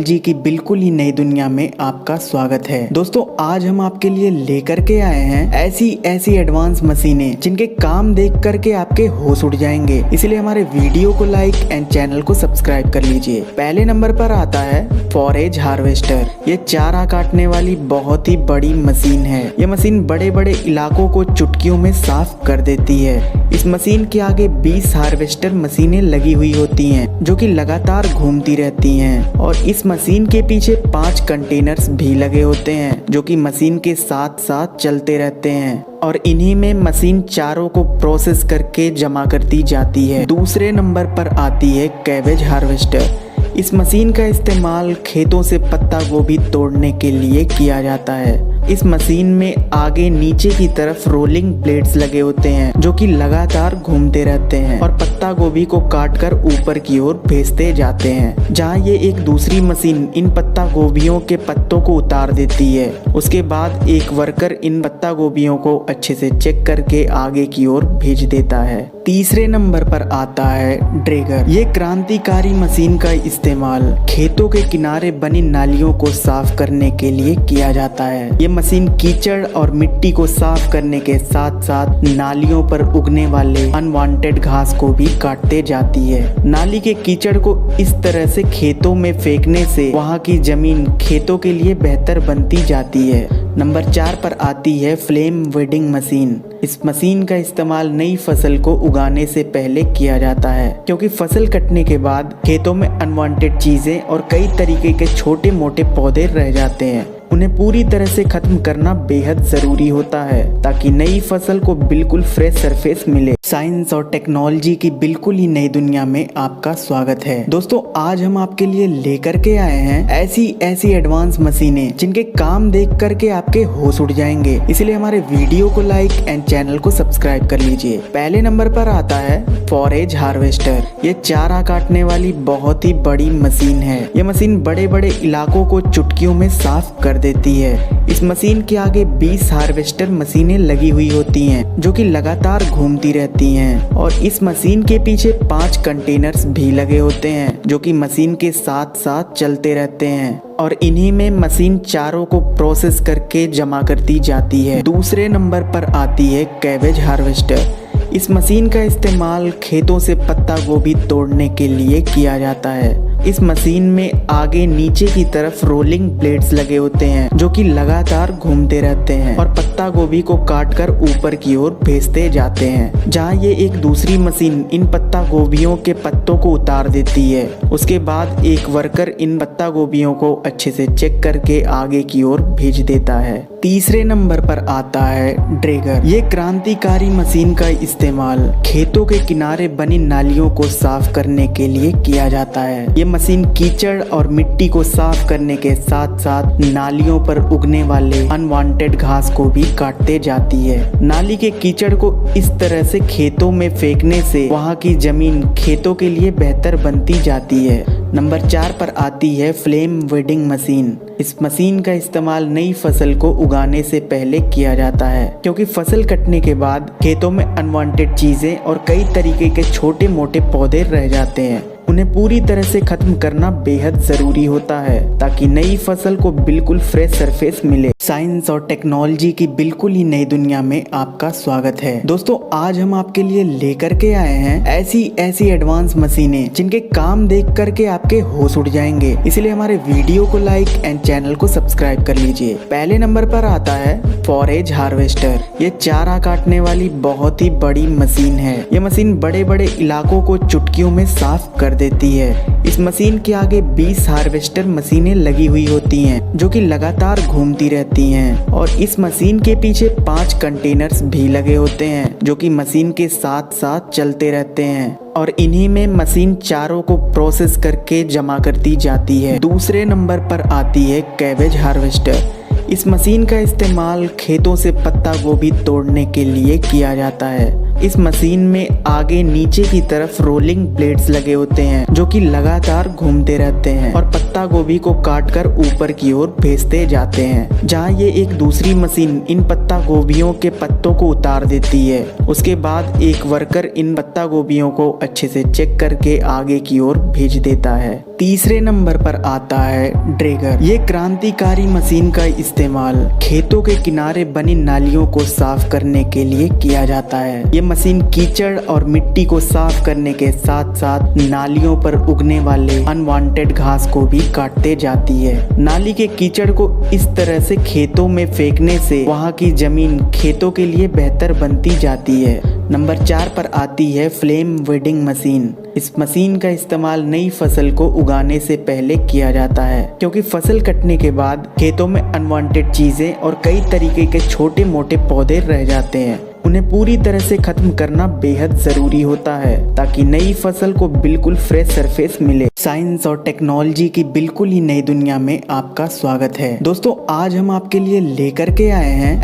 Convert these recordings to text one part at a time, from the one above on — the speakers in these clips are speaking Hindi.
जी की बिल्कुल ही नई दुनिया में आपका स्वागत है। दोस्तों आज हम आपके लिए लेकर के आए हैं ऐसी एडवांस मशीनें जिनके काम देख करके आपके होश उड़ जाएंगे। इसलिए हमारे वीडियो को लाइक एंड चैनल को सब्सक्राइब कर लीजिए। पहले नंबर पर आता है फॉरेज हार्वेस्टर। ये चारा काटने वाली बहुत ही बड़ी मशीन है। ये मशीन बड़े बड़े इलाकों को चुटकियों में साफ कर देती है। इस मशीन के आगे 20 हार्वेस्टर मशीनें लगी हुई होती हैं जो कि लगातार घूमती रहती हैं और इस मशीन के पीछे 5 कंटेनर्स भी लगे होते हैं जो कि मशीन के साथ साथ चलते रहते हैं और इन्हीं में मशीन चारों को प्रोसेस करके जमा करती जाती है। दूसरे नंबर पर आती है कैबेज हार्वेस्टर। इस मशीन का इस्तेमाल खेतों से पत्ता गोभी तोड़ने के लिए किया जाता है। इस मशीन में आगे नीचे की तरफ रोलिंग ब्लेड्स लगे होते हैं जो कि लगातार घूमते रहते हैं और पत्ता गोभी को काटकर ऊपर की ओर भेजते जाते हैं, जहां ये एक दूसरी मशीन इन पत्ता गोभियों के पत्तों को उतार देती है। उसके बाद एक वर्कर इन पत्ता गोभियों को अच्छे से चेक करके आगे की ओर भेज देता है। तीसरे नंबर पर आता है ड्रैगर। ये क्रांतिकारी मशीन का इस्तेमाल खेतों के किनारे बनी नालियों को साफ करने के लिए किया जाता है। ये मशीन कीचड़ और मिट्टी को साफ करने के साथ साथ नालियों पर उगने वाले अनवांटेड घास को भी काटते जाती है। नाली के कीचड़ को इस तरह से खेतों में फेंकने से वहाँ की जमीन खेतों के लिए बेहतर बनती जाती है। नंबर 4 पर आती है फ्लेम वेडिंग मशीन। इस मशीन का इस्तेमाल नई फसल को उगाने से पहले किया जाता है, क्योंकि फसल कटने के बाद खेतों में अनवांटेड चीजें और कई तरीके के छोटे मोटे पौधे रह जाते हैं। उन्हें पूरी तरह से खत्म करना बेहद जरूरी होता है ताकि नई फसल को बिल्कुल फ्रेश सरफेस मिले। साइंस और टेक्नोलॉजी की बिल्कुल ही नई दुनिया में आपका स्वागत है। दोस्तों आज हम आपके लिए लेकर के आए हैं ऐसी एडवांस मशीनें जिनके काम देख करके आपके होश उड़ जाएंगे। इसलिए हमारे वीडियो को लाइक एंड चैनल को सब्सक्राइब कर लीजिए। पहले नंबर पर आता है फॉरेज हार्वेस्टर। ये चारा काटने वाली बहुत ही बड़ी मशीन है। ये मशीन बड़े बड़े इलाकों को चुटकियों में साफ कर देती है। इस मशीन के आगे 20 हार्वेस्टर मशीनें लगी हुई होती हैं जो कि लगातार घूमती रहती हैं और इस मशीन के पीछे 5 कंटेनर्स भी लगे होते हैं जो कि मशीन के साथ साथ चलते रहते हैं और इन्हीं में मशीन चारों को प्रोसेस करके जमा करती जाती है। दूसरे नंबर पर आती है कैबेज हार्वेस्टर। इस मशीन का इस्तेमाल खेतों से पत्ता गोभी तोड़ने के लिए किया जाता है। इस मशीन में आगे नीचे की तरफ रोलिंग ब्लेड्स लगे होते हैं जो कि लगातार घूमते रहते हैं और पत्ता गोभी को काटकर ऊपर की ओर भेजते जाते हैं, जहां ये एक दूसरी मशीन इन पत्ता गोभियों के पत्तों को उतार देती है। उसके बाद एक वर्कर इन पत्ता गोभियों को अच्छे से चेक करके आगे की ओर भेज देता है। तीसरे नंबर पर आता है ड्रैगर। ये क्रांतिकारी मशीन का इस्तेमाल खेतों के किनारे बनी नालियों को साफ करने के लिए किया जाता है। ये मशीन कीचड़ और मिट्टी को साफ करने के साथ साथ नालियों पर उगने वाले अनवांटेड घास को भी काटते जाती है। नाली के कीचड़ को इस तरह से खेतों में फेंकने से वहाँ की जमीन खेतों के लिए बेहतर बनती जाती है। नंबर 4 पर आती है फ्लेम वेडिंग मशीन। इस मशीन का इस्तेमाल नई फसल को उगाने से पहले किया जाता है, क्योंकि फसल कटने के बाद खेतों में अनवांटेड चीजें और कई तरीके के छोटे मोटे पौधे रह जाते हैं। उन्हें पूरी तरह से खत्म करना बेहद जरूरी होता है ताकि नई फसल को बिल्कुल फ्रेश सरफेस मिले। साइंस और टेक्नोलॉजी की बिल्कुल ही नई दुनिया में आपका स्वागत है। दोस्तों आज हम आपके लिए लेकर के आए हैं ऐसी एडवांस मशीनें जिनके काम देख करके आपके होश उड़ जाएंगे। इसलिए हमारे वीडियो को लाइक एंड चैनल को सब्सक्राइब कर लीजिए। पहले नंबर पर आता है फॉरेज हार्वेस्टर। ये चारा काटने वाली बहुत ही बड़ी मशीन है। ये मशीन बड़े बड़े इलाकों को चुटकियों में साफ कर देती है। इस मशीन के आगे 20 हार्वेस्टर मशीनें लगी हुई होती हैं जो कि लगातार घूमती रहती हैं और इस मशीन के पीछे 5 कंटेनर्स भी लगे होते हैं जो कि मशीन के साथ साथ चलते रहते हैं और इन्हीं में मशीन चारों को प्रोसेस करके जमा करती जाती है। दूसरे नंबर पर आती है कैबेज हार्वेस्टर। इस मशीन का इस्तेमाल खेतों से पत्ता गोभी तोड़ने के लिए किया जाता है। इस मशीन में आगे नीचे की तरफ रोलिंग ब्लेड्स लगे होते हैं जो कि लगातार घूमते रहते हैं और पत्ता गोभी को काटकर ऊपर की ओर भेजते जाते हैं, जहां ये एक दूसरी मशीन इन पत्ता गोभियों के पत्तों को उतार देती है। उसके बाद एक वर्कर इन पत्ता गोभियों को अच्छे से चेक करके आगे की ओर भेज देता है। तीसरे नंबर पर आता है ड्रैगर। ये क्रांतिकारी मशीन का इस्तेमाल खेतों के किनारे बनी नालियों को साफ करने के लिए किया जाता है। ये मशीन कीचड़ और मिट्टी को साफ करने के साथ साथ नालियों पर उगने वाले अनवांटेड घास को भी काटते जाती है। नाली के कीचड़ को इस तरह से खेतों में फेंकने से वहाँ की जमीन खेतों के लिए बेहतर बनती जाती है। नंबर 4 पर आती है फ्लेम वीडिंग मशीन। इस मशीन का इस्तेमाल नई फसल को उगाने से पहले किया जाता है, क्योंकि फसल कटने के बाद खेतों में अनवांटेड चीजें और कई तरीके के छोटे मोटे पौधे रह जाते हैं। उन्हें पूरी तरह से खत्म करना बेहद जरूरी होता है ताकि नई फसल को बिल्कुल फ्रेश सरफेस मिले। साइंस और टेक्नोलॉजी की बिल्कुल ही नई दुनिया में आपका स्वागत है। दोस्तों, आज हम आपके लिए लेकर के आए हैं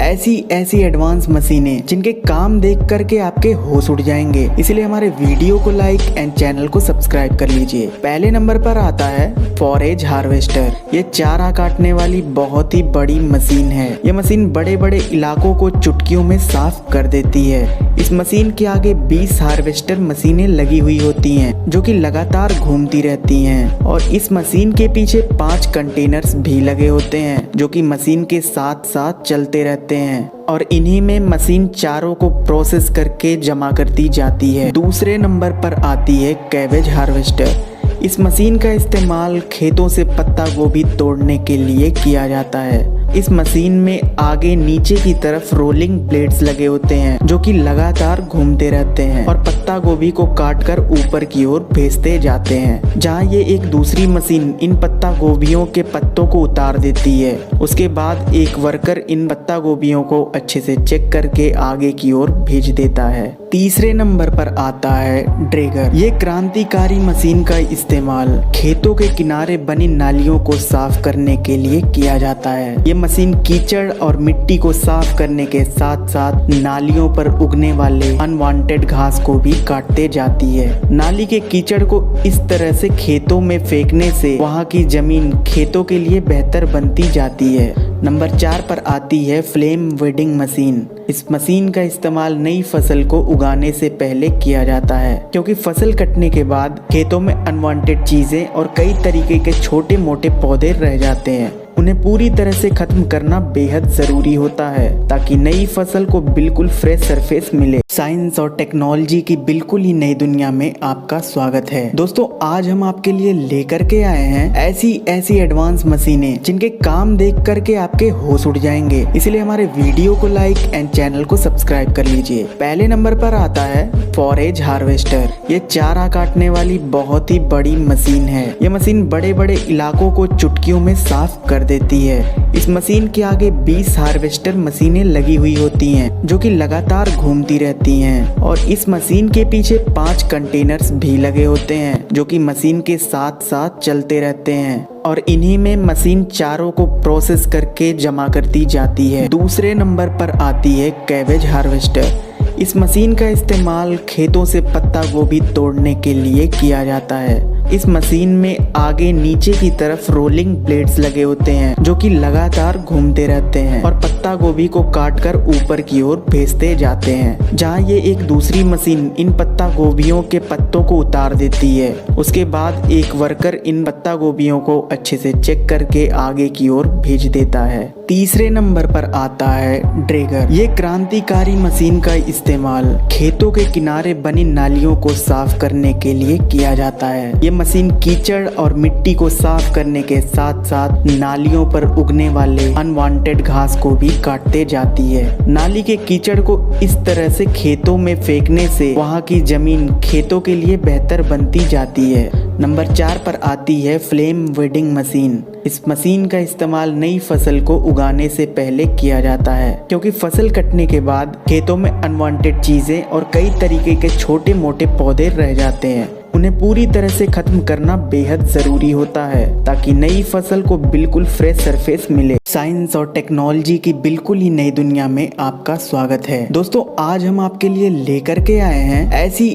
ऐसी एडवांस मशीनें जिनके काम देख करके आपके होश उड़ जाएंगे। इसलिए हमारे वीडियो को लाइक एंड चैनल को सब्सक्राइब कर लीजिए। पहले नंबर पर आता है फॉरेज हार्वेस्टर। ये चारा काटने वाली बहुत ही बड़ी मशीन है। ये मशीन बड़े बड़े इलाकों को चुटकियों में साफ कर देती है। इस मशीन के आगे 20 हार्वेस्टर मशीनें लगी हुई होती हैं, जो कि लगातार घूमती रहती हैं, और इस मशीन के पीछे 5 कंटेनर्स भी लगे होते हैं, जो कि मशीन के साथ साथ चलते रहते हैं, और इन्हीं में मशीन चारों को प्रोसेस करके जमा करती जाती है। दूसरे नंबर पर आती है कैबेज हार्वेस्टर। इस मशीन का इस्तेमाल खेतों से पत्ता गोभी तोड़ने के लिए किया जाता है। इस मशीन में आगे नीचे की तरफ रोलिंग ब्लेड्स लगे होते हैं, जो कि लगातार घूमते रहते हैं और पत्ता गोभी को काटकर ऊपर की ओर भेजते जाते हैं, जहां ये एक दूसरी मशीन इन पत्ता गोभियों के पत्तों को उतार देती है। उसके बाद एक वर्कर इन पत्ता गोभियों को अच्छे से चेक करके आगे की ओर भेज देता है। तीसरे नंबर पर आता है ड्रैगर। ये क्रांतिकारी मशीन का इस्तेमाल खेतों के किनारे बनी नालियों को साफ करने के लिए किया जाता है। ये मशीन कीचड़ और मिट्टी को साफ करने के साथ साथ नालियों पर उगने वाले अनवांटेड घास को भी काटते जाती है। नाली के कीचड़ को इस तरह से खेतों में फेंकने से वहाँ की जमीन खेतों के लिए बेहतर बनती जाती है। नंबर 4 पर आती है फ्लेम वीडिंग मशीन। इस मशीन का इस्तेमाल नई फसल को उगाने से पहले किया जाता है, क्योंकि फसल कटने के बाद खेतों में अनवांटेड चीजें और कई तरीके के छोटे मोटे पौधे रह जाते हैं। उन्हें पूरी तरह से खत्म करना बेहद जरूरी होता है ताकि नई फसल को बिल्कुल फ्रेश सरफेस मिले। साइंस और टेक्नोलॉजी की बिल्कुल ही नई दुनिया में आपका स्वागत है। दोस्तों, आज हम आपके लिए लेकर के आए हैं ऐसी एडवांस मशीनें जिनके काम देख करके आपके होश उड़ जाएंगे। इसलिए हमारे वीडियो को लाइक एंड चैनल को सब्सक्राइब कर लीजिए। पहले नंबर पर आता है फॉरेज हार्वेस्टर। ये चारा काटने वाली बहुत ही बड़ी मशीन है। ये मशीन बड़े बड़े इलाकों को चुटकियों में साफ कर देती है। इस मशीन के आगे 20 हार्वेस्टर मशीनें लगी हुई होती हैं, जो कि लगातार घूमती रहती हैं, और इस मशीन के पीछे 5 कंटेनर्स भी लगे होते हैं, जो कि मशीन के साथ साथ चलते रहते हैं, और इन्हीं में मशीन चारों को प्रोसेस करके जमा करती जाती है। दूसरे नंबर पर आती है कैबेज हार्वेस्टर। इस मशीन का इस्तेमाल खेतों से पत्ता गोभी तोड़ने के लिए किया जाता है। इस मशीन में आगे नीचे की तरफ रोलिंग ब्लेड्स लगे होते हैं, जो कि लगातार घूमते रहते हैं और पत्ता गोभी को काटकर ऊपर की ओर भेजते जाते हैं, जहां ये एक दूसरी मशीन इन पत्ता गोभियों के पत्तों को उतार देती है। उसके बाद एक वर्कर इन पत्ता गोभियों को अच्छे से चेक करके आगे की ओर भेज देता है। तीसरे नंबर पर आता है ड्रैगर। ये क्रांतिकारी मशीन का इस्तेमाल खेतों के किनारे बनी नालियों को साफ करने के लिए किया जाता है। ये मशीन कीचड़ और मिट्टी को साफ करने के साथ साथ नालियों पर उगने वाले अनवांटेड घास को भी काटते जाती है। नाली के कीचड़ को इस तरह से खेतों में फेंकने से वहाँ की जमीन खेतों के लिए बेहतर बनती जाती है। नंबर 4 पर आती है फ्लेम वीडिंग मशीन। इस मशीन का इस्तेमाल नई फसल को उगाने से पहले किया जाता है, क्योंकि फसल कटने के बाद खेतों में अनवांटेड चीजें और कई तरीके के छोटे मोटे पौधे रह जाते हैं। उन्हें पूरी तरह से खत्म करना बेहद जरूरी होता है ताकि नई फसल को बिल्कुल फ्रेश सरफेस मिले। साइंस और टेक्नोलॉजी की बिल्कुल ही नई दुनिया में आपका स्वागत है। दोस्तों, आज हम आपके लिए लेकर के आए हैं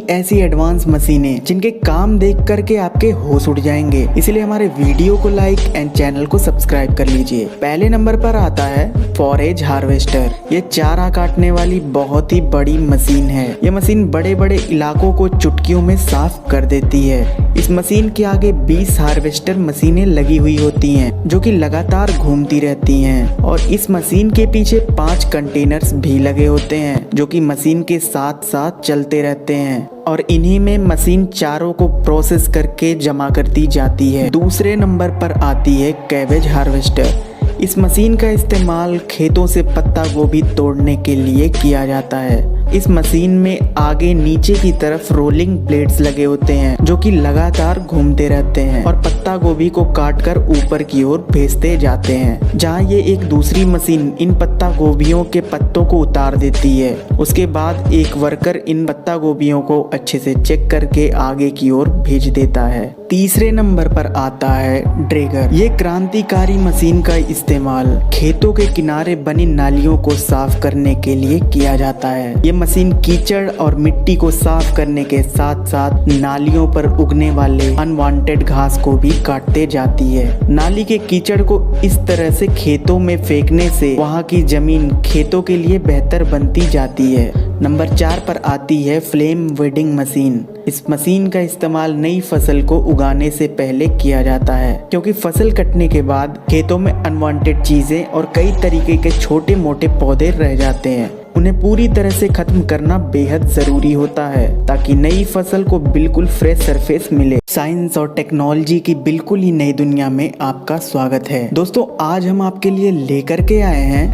ऐसी एडवांस मशीनें जिनके काम देख करके आपके होश उड़ जाएंगे। इसलिए हमारे वीडियो को लाइक एंड चैनल को सब्सक्राइब कर लीजिए। पहले नंबर पर आता है फॉरेज हार्वेस्टर। ये चारा काटने वाली बहुत ही बड़ी मशीन है। ये मशीन बड़े बड़े इलाकों को चुटकियों में साफ कर देती है। इस मशीन के आगे 20 हार्वेस्टर मशीनें लगी हुई होती हैं जो कि लगातार घूमती रहती हैं और इस मशीन के पीछे 5 कंटेनर्स भी लगे होते हैं जो कि मशीन के साथ साथ चलते रहते हैं और इन्हीं में मशीन चारों को प्रोसेस करके जमा करती जाती है। दूसरे नंबर पर आती है कैबेज हार्वेस्टर। इस मशीन का इस्तेमाल खेतों से पत्ता गोभी तोड़ने के लिए किया जाता है। इस मशीन में आगे नीचे की तरफ रोलिंग ब्लेड्स लगे होते हैं जो कि लगातार घूमते रहते हैं और पत्ता गोभी को काटकर ऊपर की ओर भेजते जाते हैं, जहां ये एक दूसरी मशीन इन पत्ता गोभियों के पत्तों को उतार देती है। उसके बाद एक वर्कर इन पत्ता गोभियों को अच्छे से चेक करके आगे की ओर भेज देता है। तीसरे नंबर पर आता है ड्रैगर। ये क्रांतिकारी मशीन का इस्तेमाल खेतों के किनारे बनी नालियों को साफ करने के लिए किया जाता है। ये मशीन कीचड़ और मिट्टी को साफ करने के साथ साथ नालियों पर उगने वाले अनवांटेड घास को भी काटते जाती है। नाली के कीचड़ को इस तरह से खेतों में फेंकने से वहाँ की जमीन खेतों के लिए बेहतर बनती जाती है। नंबर 4 पर आती है फ्लेम वीडिंग मशीन। इस मशीन का इस्तेमाल नई फसल को उगाने से पहले किया जाता है, क्योंकि फसल कटने के बाद खेतों में अनवांटेड चीजें और कई तरीके के छोटे मोटे पौधे रह जाते हैं। उन्हें पूरी तरह से खत्म करना बेहद जरूरी होता है ताकि नई फसल को बिल्कुल फ्रेश सरफेस मिले। साइंस और टेक्नोलॉजी की बिल्कुल ही नई दुनिया में आपका स्वागत है। दोस्तों, आज हम आपके लिए लेकर के आए हैं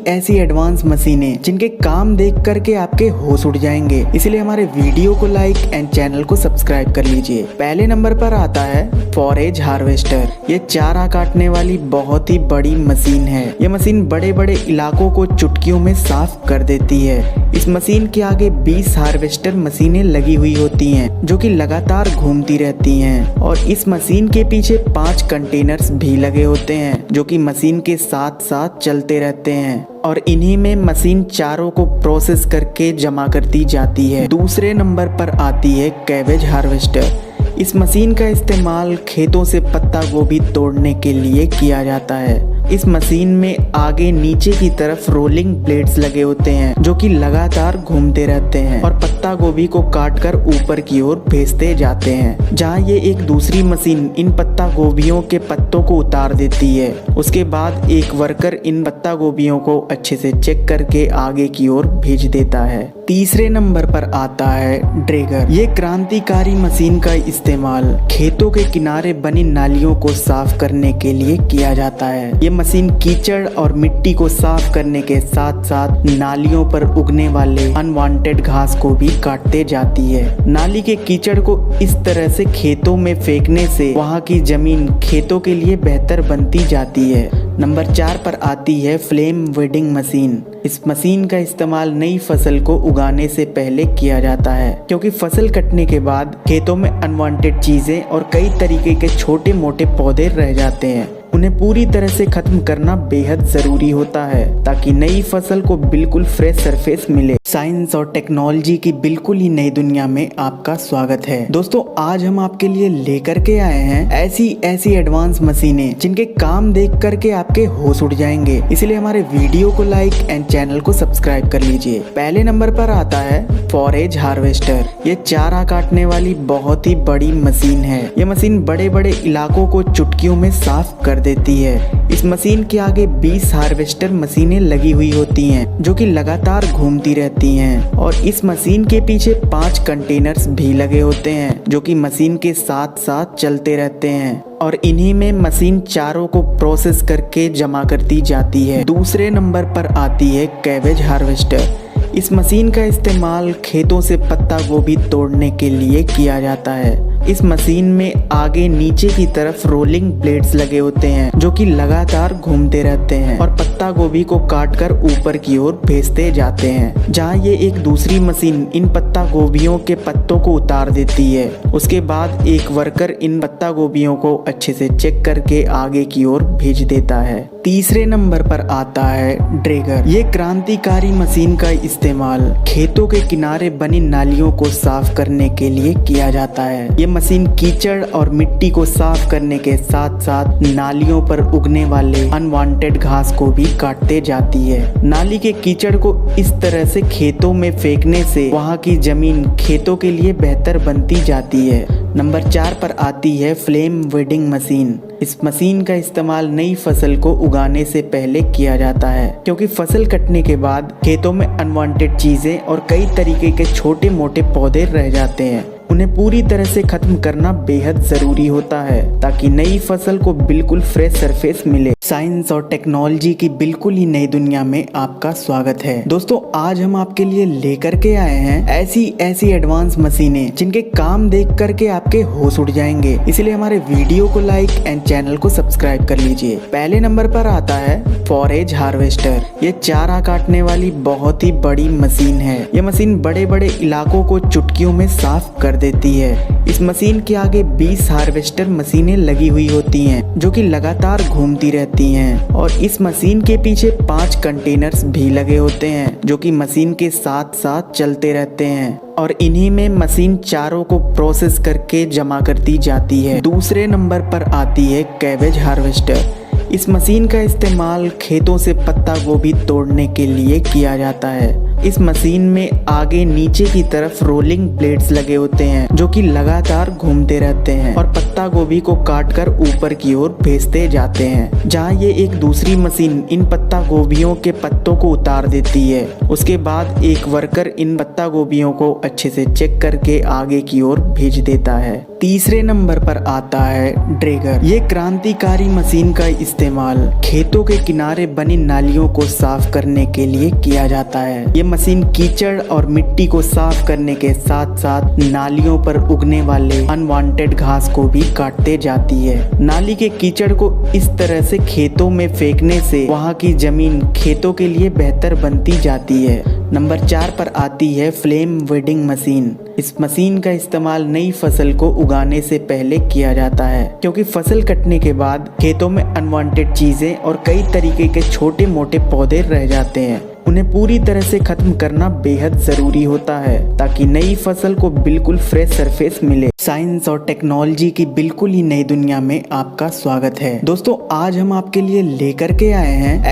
ऐसी एडवांस मशीनें जिनके काम देख करके आपके होश उड़ जाएंगे। इसलिए हमारे वीडियो को लाइक एंड चैनल को सब्सक्राइब कर लीजिए। पहले नंबर पर आता है फॉरेज हार्वेस्टर। ये चारा काटने वाली बहुत ही बड़ी मशीन है। ये मशीन बड़े बड़े इलाकों को चुटकियों में साफ कर देती है। इस मशीन के आगे 20 हार्वेस्टर मशीनें लगी हुई होती हैं जो कि लगातार घूमती रहती हैं और इस मशीन के पीछे 5 कंटेनर्स भी लगे होते हैं जो कि मशीन के साथ साथ चलते रहते हैं और इन्हीं में मशीन चारों को प्रोसेस करके जमा करती जाती है। दूसरे नंबर पर आती है कैबेज हार्वेस्टर। इस मशीन का इस्तेमाल खेतों से पत्ता गोभी तोड़ने के लिए किया जाता है। इस मशीन में आगे नीचे की तरफ रोलिंग ब्लेड्स लगे होते हैं जो कि लगातार घूमते रहते हैं और पत्ता गोभी को काटकर ऊपर की ओर भेजते जाते हैं, जहां ये एक दूसरी मशीन इन पत्ता गोभियों के पत्तों को उतार देती है। उसके बाद एक वर्कर इन पत्ता गोभियों को अच्छे से चेक करके आगे की ओर भेज देता है। तीसरे नंबर पर आता है ड्रैगर। ये क्रांतिकारी मशीन का इस्तेमाल खेतों के किनारे बनी नालियों को साफ करने के लिए किया जाता है। ये मशीन कीचड़ और मिट्टी को साफ करने के साथ साथ नालियों पर उगने वाले अनवांटेड घास को भी काटते जाती है। नाली के कीचड़ को इस तरह से खेतों में फेंकने से वहाँ की जमीन खेतों के लिए बेहतर बनती जाती है। नंबर 4 पर आती है फ्लेम वीडिंग मशीन। इस मशीन का इस्तेमाल नई फसल को उगाने से पहले किया जाता है, क्योंकि फसल कटने के बाद खेतों में अनवांटेड चीजें और कई तरीके के छोटे मोटे पौधे रह जाते हैं। उन्हें पूरी तरह से खत्म करना बेहद जरूरी होता है ताकि नई फसल को बिल्कुल फ्रेश सरफेस मिले। साइंस और टेक्नोलॉजी की बिल्कुल ही नई दुनिया में आपका स्वागत है। दोस्तों, आज हम आपके लिए लेकर के आए हैं ऐसी एडवांस मशीनें जिनके काम देख करके आपके होश उड़ जाएंगे। इसलिए हमारे वीडियो को लाइक एंड चैनल को सब्सक्राइब कर लीजिए। पहले नंबर पर आता है फॉरेज हार्वेस्टर। ये चारा काटने वाली बहुत ही बड़ी मशीन है। ये मशीन बड़े बड़े इलाकों को चुटकियों में साफ कर देती है। इस मशीन के आगे 20 हार्वेस्टर मशीनें लगी हुई होती हैं जो कि लगातार घूमती रहती हैं और इस मशीन के पीछे 5 कंटेनर्स भी लगे होते हैं जो कि मशीन के साथ साथ चलते रहते हैं और इन्हीं में मशीन चारों को प्रोसेस करके जमा करती जाती है। दूसरे नंबर पर आती है कैबेज हार्वेस्टर। इस मशीन का इस्तेमाल खेतों से पत्ता गोभी तोड़ने के लिए किया जाता है। इस मशीन में आगे नीचे की तरफ रोलिंग ब्लेड्स लगे होते हैं जो कि लगातार घूमते रहते हैं और पत्ता गोभी को काटकर ऊपर की ओर भेजते जाते हैं, जहां ये एक दूसरी मशीन इन पत्ता गोभियों के पत्तों को उतार देती है। उसके बाद एक वर्कर इन पत्ता गोभियों को अच्छे से चेक करके आगे की ओर भेज देता है। तीसरे नंबर पर आता है ड्रैगर। ये क्रांतिकारी मशीन का इस्तेमाल खेतों के किनारे बनी नालियों को साफ करने के लिए किया जाता है। ये मशीन कीचड़ और मिट्टी को साफ करने के साथ साथ नालियों पर उगने वाले अनवांटेड घास को भी काटते जाती है। नाली के कीचड़ को इस तरह से खेतों में फेंकने से वहाँ की जमीन खेतों के लिए बेहतर बनती जाती है। नंबर 4 पर आती है फ्लेम वीडिंग मशीन। इस मशीन का इस्तेमाल नई फसल को उगाने से पहले किया जाता है, क्योंकि फसल कटने के बाद खेतों में अनवांटेड चीजें और कई तरीके के छोटे मोटे पौधे रह जाते हैं। उन्हें पूरी तरह से खत्म करना बेहद जरूरी होता है ताकि नई फसल को बिल्कुल फ्रेश सरफेस मिले। साइंस और टेक्नोलॉजी की बिल्कुल ही नई दुनिया में आपका स्वागत है। दोस्तों, आज हम आपके लिए लेकर के आए हैं ऐसी एडवांस मशीनें जिनके काम देख करके आपके होश उड़ जाएंगे। इसलिए हमारे वीडियो को लाइक एंड चैनल को सब्सक्राइब कर लीजिए। पहले नंबर पर आता है फॉरेज हार्वेस्टर। ये चारा काटने वाली बहुत ही बड़ी मशीन है। ये मशीन बड़े बड़े इलाकों को चुटकियों में साफ कर देती है। इस मशीन के आगे 20 हार्वेस्टर मशीनें लगी हुई होती हैं, जो कि लगातार घूमती रहती हैं। और इस मशीन के पीछे 5 कंटेनर्स भी लगे होते हैं, जो कि मशीन के साथ साथ चलते रहते हैं और इन्हीं में मशीन चारों को प्रोसेस करके जमा करती जाती है। दूसरे नंबर पर आती है कैबेज हार्वेस्टर। इस मशीन का इस्तेमाल खेतों से पत्ता गोभी तोड़ने के लिए किया जाता है। इस मशीन में आगे नीचे की तरफ रोलिंग ब्लेड्स लगे होते हैं, जो कि लगातार घूमते रहते हैं और पत्ता गोभी को काटकर ऊपर की ओर भेजते जाते हैं, जहां ये एक दूसरी मशीन इन पत्ता गोभियों के पत्तों को उतार देती है। उसके बाद एक वर्कर इन पत्ता गोभियों को अच्छे से चेक करके आगे की ओर भेज देता है। तीसरे नंबर पर आता है ड्रैगर। ये क्रांतिकारी मशीन का इस्तेमाल खेतों के किनारे बनी नालियों को साफ करने के लिए किया जाता है। ये मशीन कीचड़ और मिट्टी को साफ करने के साथ साथ नालियों पर उगने वाले अनवांटेड घास को भी काटते जाती है। नाली के कीचड़ को इस तरह से खेतों में फेंकने से वहाँ की जमीन खेतों के लिए बेहतर बनती जाती है। नंबर 4 पर आती है फ्लेम वीडिंग मशीन। इस मशीन का इस्तेमाल नई फसल को उगाने से पहले किया जाता है, क्योंकि फसल कटने के बाद खेतों में अनवांटेड चीजें और कई तरीके के छोटे मोटे पौधे रह जाते हैं। उन्हें पूरी तरह से खत्म करना बेहद जरूरी होता है ताकि नई फसल को बिल्कुल फ्रेश सरफेस मिले। साइंस और टेक्नोलॉजी की बिल्कुल ही नई दुनिया में आपका स्वागत है। दोस्तों, आज हम आपके लिए लेकर के आए हैं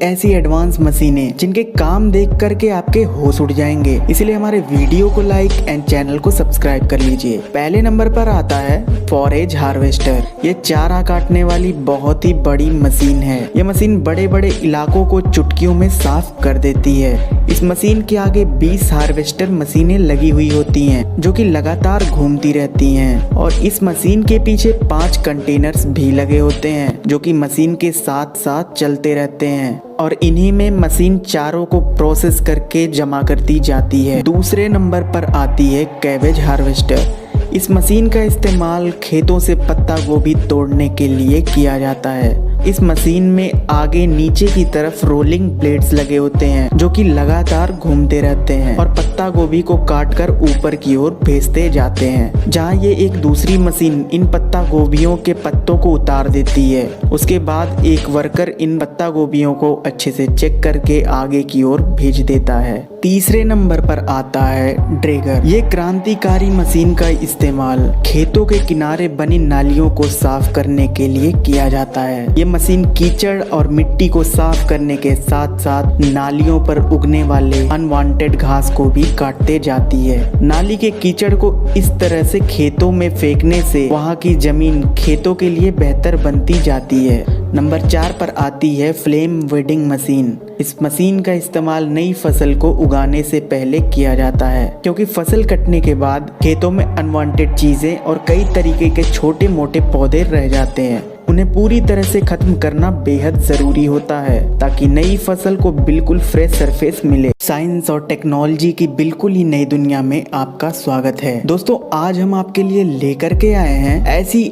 ऐसी एडवांस मशीनें जिनके काम देख करके आपके होश उड़ जाएंगे। इसलिए हमारे वीडियो को लाइक एंड चैनल को सब्सक्राइब कर लीजिए। पहले नंबर पर आता है फॉरेज हार्वेस्टर। ये चारा काटने वाली बहुत ही बड़ी मशीन है। ये मशीन बड़े बड़े इलाकों को चुटकियों में साफ कर देती है। इस मशीन के आगे 20 हार्वेस्टर मशीनें लगी हुई होती हैं, जो कि लगातार घूमती रहती हैं और इस मशीन के पीछे 5 कंटेनर्स भी लगे होते हैं, जो कि मशीन के साथ साथ चलते रहते हैं और इन्हीं में मशीन चारों को प्रोसेस करके जमा करती जाती है। दूसरे नंबर पर आती है कैबेज हार्वेस्टर। इस मशीन का इस्तेमाल खेतों से पत्ता गोभी तोड़ने के लिए किया जाता है। इस मशीन में आगे नीचे की तरफ रोलिंग ब्लेड्स लगे होते हैं, जो कि लगातार घूमते रहते हैं और पत्ता गोभी को काटकर ऊपर की ओर भेजते जाते हैं, जहां ये एक दूसरी मशीन इन पत्ता गोभियों के पत्तों को उतार देती है। उसके बाद एक वर्कर इन पत्ता गोभियों को अच्छे से चेक करके आगे की ओर भेज देता है। तीसरे नंबर पर आता है ड्रैगर। ये क्रांतिकारी मशीन का इस्तेमाल खेतों के किनारे बनी नालियों को साफ करने के लिए किया जाता है। ये मशीन कीचड़ और मिट्टी को साफ करने के साथ साथ नालियों पर उगने वाले अनवांटेड घास को भी काटते जाती है। नाली के कीचड़ को इस तरह से खेतों में फेंकने से वहाँ की जमीन खेतों के लिए बेहतर बनती जाती है। नंबर 4 पर आती है फ्लेम वीडिंग मशीन। इस मशीन का इस्तेमाल नई फसल को उगाने से पहले किया जाता है, क्योंकि फसल कटने के बाद खेतों में अनवांटेड चीजें और कई तरीके के छोटे मोटे पौधे रह जाते हैं। उन्हें पूरी तरह से खत्म करना बेहद जरूरी होता है ताकि नई फसल को बिल्कुल फ्रेश सरफेस मिले। साइंस और टेक्नोलॉजी की बिल्कुल ही नई दुनिया में आपका स्वागत है। दोस्तों, आज हम आपके लिए लेकर के आए हैं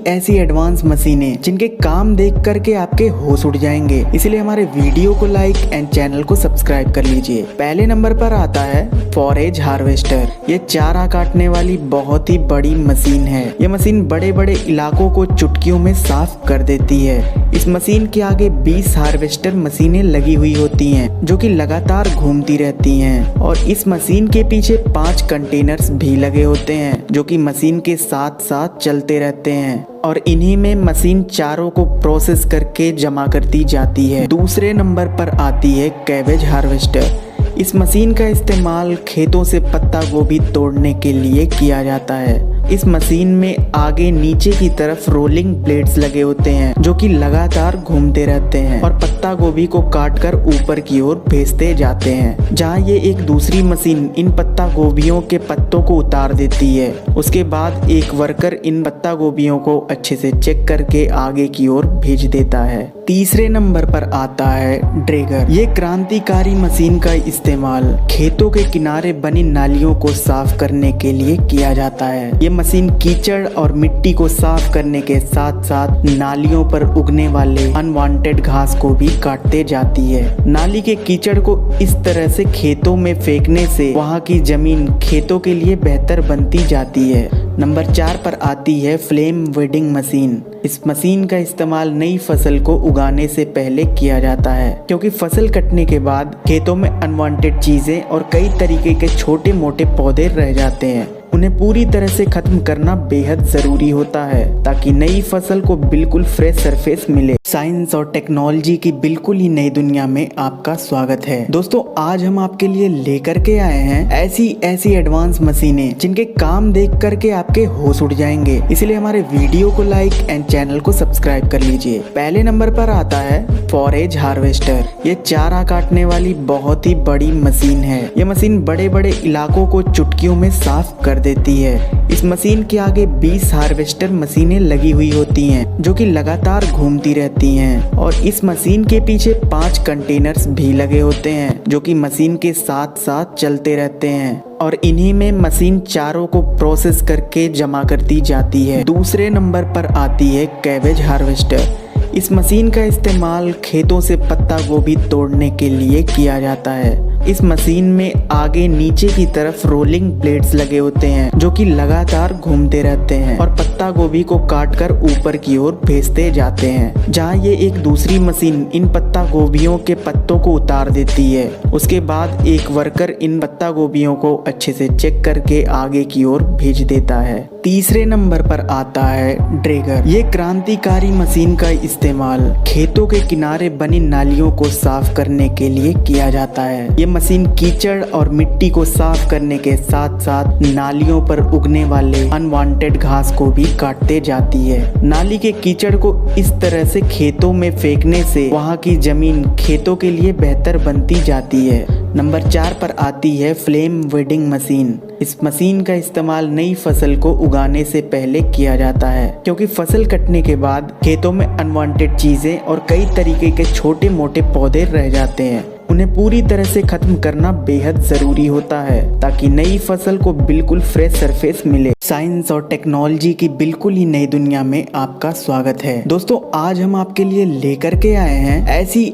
ऐसी एडवांस मशीनें जिनके काम देख करके आपके होश उड़ जाएंगे। इसलिए हमारे वीडियो को लाइक एंड चैनल को सब्सक्राइब कर लीजिए। पहले नंबर पर आता है फॉरेज हार्वेस्टर। ये चारा काटने वाली बहुत ही बड़ी मशीन है। ये मशीन बड़े बड़े इलाकों को चुटकियों में साफ कर देती है। इस मशीन के आगे 20 हार्वेस्टर मशीनें लगी हुई होती हैं जो कि लगातार घूमती रहती हैं और इस मशीन के पीछे 5 कंटेनर्स भी लगे होते हैं जो कि मशीन के साथ साथ चलते रहते हैं और इन्हीं में मशीन चारों को प्रोसेस करके जमा करती जाती है। दूसरे नंबर पर आती है कैबेज हार्वेस्टर। इस मशीन का इस्तेमाल खेतों से पत्ता गोभी तोड़ने के लिए किया जाता है। इस मशीन में आगे नीचे की तरफ रोलिंग ब्लेड्स लगे होते हैं जो कि लगातार घूमते रहते हैं और पत्ता गोभी को काटकर ऊपर की ओर भेजते जाते हैं, जहां ये एक दूसरी मशीन इन पत्ता गोभियों के पत्तों को उतार देती है। उसके बाद एक वर्कर इन पत्ता गोभियों को अच्छे से चेक करके आगे की ओर भेज देता है। तीसरे नंबर पर आता है ड्रैगर। ये क्रांतिकारी मशीन का इस्तेमाल खेतों के किनारे बनी नालियों को साफ करने के लिए किया जाता है। ये मशीन कीचड़ और मिट्टी को साफ करने के साथ साथ नालियों पर उगने वाले अनवांटेड घास को भी काटते जाती है। नाली के कीचड़ को इस तरह से खेतों में फेंकने से वहाँ की जमीन खेतों के लिए बेहतर बनती जाती है। नंबर 4 पर आती है फ्लेम वीडिंग मशीन। इस मशीन का इस्तेमाल नई फसल को उगाने से पहले किया जाता है, क्योंकि फसल कटने के बाद खेतों में अनवांटेड चीजें और कई तरीके के छोटे मोटे पौधे रह जाते हैं। उन्हें पूरी तरह से खत्म करना बेहद जरूरी होता है ताकि नई फसल को बिल्कुल फ्रेश सरफेस मिले। साइंस और टेक्नोलॉजी की बिल्कुल ही नई दुनिया में आपका स्वागत है। दोस्तों, आज हम आपके लिए लेकर के आए हैं ऐसी एडवांस मशीनें जिनके काम देख करके आपके होश उड़ जाएंगे। इसलिए हमारे वीडियो को लाइक एंड चैनल को सब्सक्राइब कर लीजिए। पहले नंबर पर आता है फॉरेज हार्वेस्टर। ये चारा काटने वाली बहुत ही बड़ी मशीन है। ये मशीन बड़े बड़े इलाकों को चुटकियों में साफ कर देती है। इस मशीन के आगे 20 हार्वेस्टर मशीनें लगी हुई होती हैं जो कि लगातार घूमती रहती हैं और इस मशीन के पीछे 5 कंटेनर्स भी लगे होते हैं जो कि मशीन के साथ साथ चलते रहते हैं और इन्हीं में मशीन चारों को प्रोसेस करके जमा करती जाती है। दूसरे नंबर पर आती है कैबेज हार्वेस्टर। इस मशीन का इस्तेमाल खेतों से पत्ता गोभी तोड़ने के लिए किया जाता है। इस मशीन में आगे नीचे की तरफ रोलिंग ब्लेड्स लगे होते हैं जो कि लगातार घूमते रहते हैं और पत्ता गोभी को काटकर ऊपर की ओर भेजते जाते हैं, जहां ये एक दूसरी मशीन इन पत्ता गोभियों के पत्तों को उतार देती है। उसके बाद एक वर्कर इन पत्ता गोभियों को अच्छे से चेक करके आगे की ओर भेज देता है। तीसरे नंबर पर आता है ड्रैगर। ये क्रांतिकारी मशीन का इस्तेमाल खेतों के किनारे बनी नालियों को साफ करने के लिए किया जाता है। ये मशीन कीचड़ और मिट्टी को साफ करने के साथ साथ नालियों पर उगने वाले अनवांटेड घास को भी काटते जाती है। नाली के कीचड़ को इस तरह से खेतों में फेंकने से वहाँ की जमीन खेतों के लिए बेहतर बनती जाती है। नंबर 4 पर आती है फ्लेम वीडिंग मशीन। इस मशीन का इस्तेमाल नई फसल को उगाने से पहले किया जाता है, क्योंकि फसल कटने के बाद खेतों में अनवांटेड चीजें और कई तरीके के छोटे मोटे पौधे रह जाते हैं। उन्हें पूरी तरह से खत्म करना बेहद जरूरी होता है ताकि नई फसल को बिल्कुल फ्रेश सरफेस मिले। साइंस और टेक्नोलॉजी की बिल्कुल ही नई दुनिया में आपका स्वागत है। दोस्तों, आज हम आपके लिए लेकर के आए हैं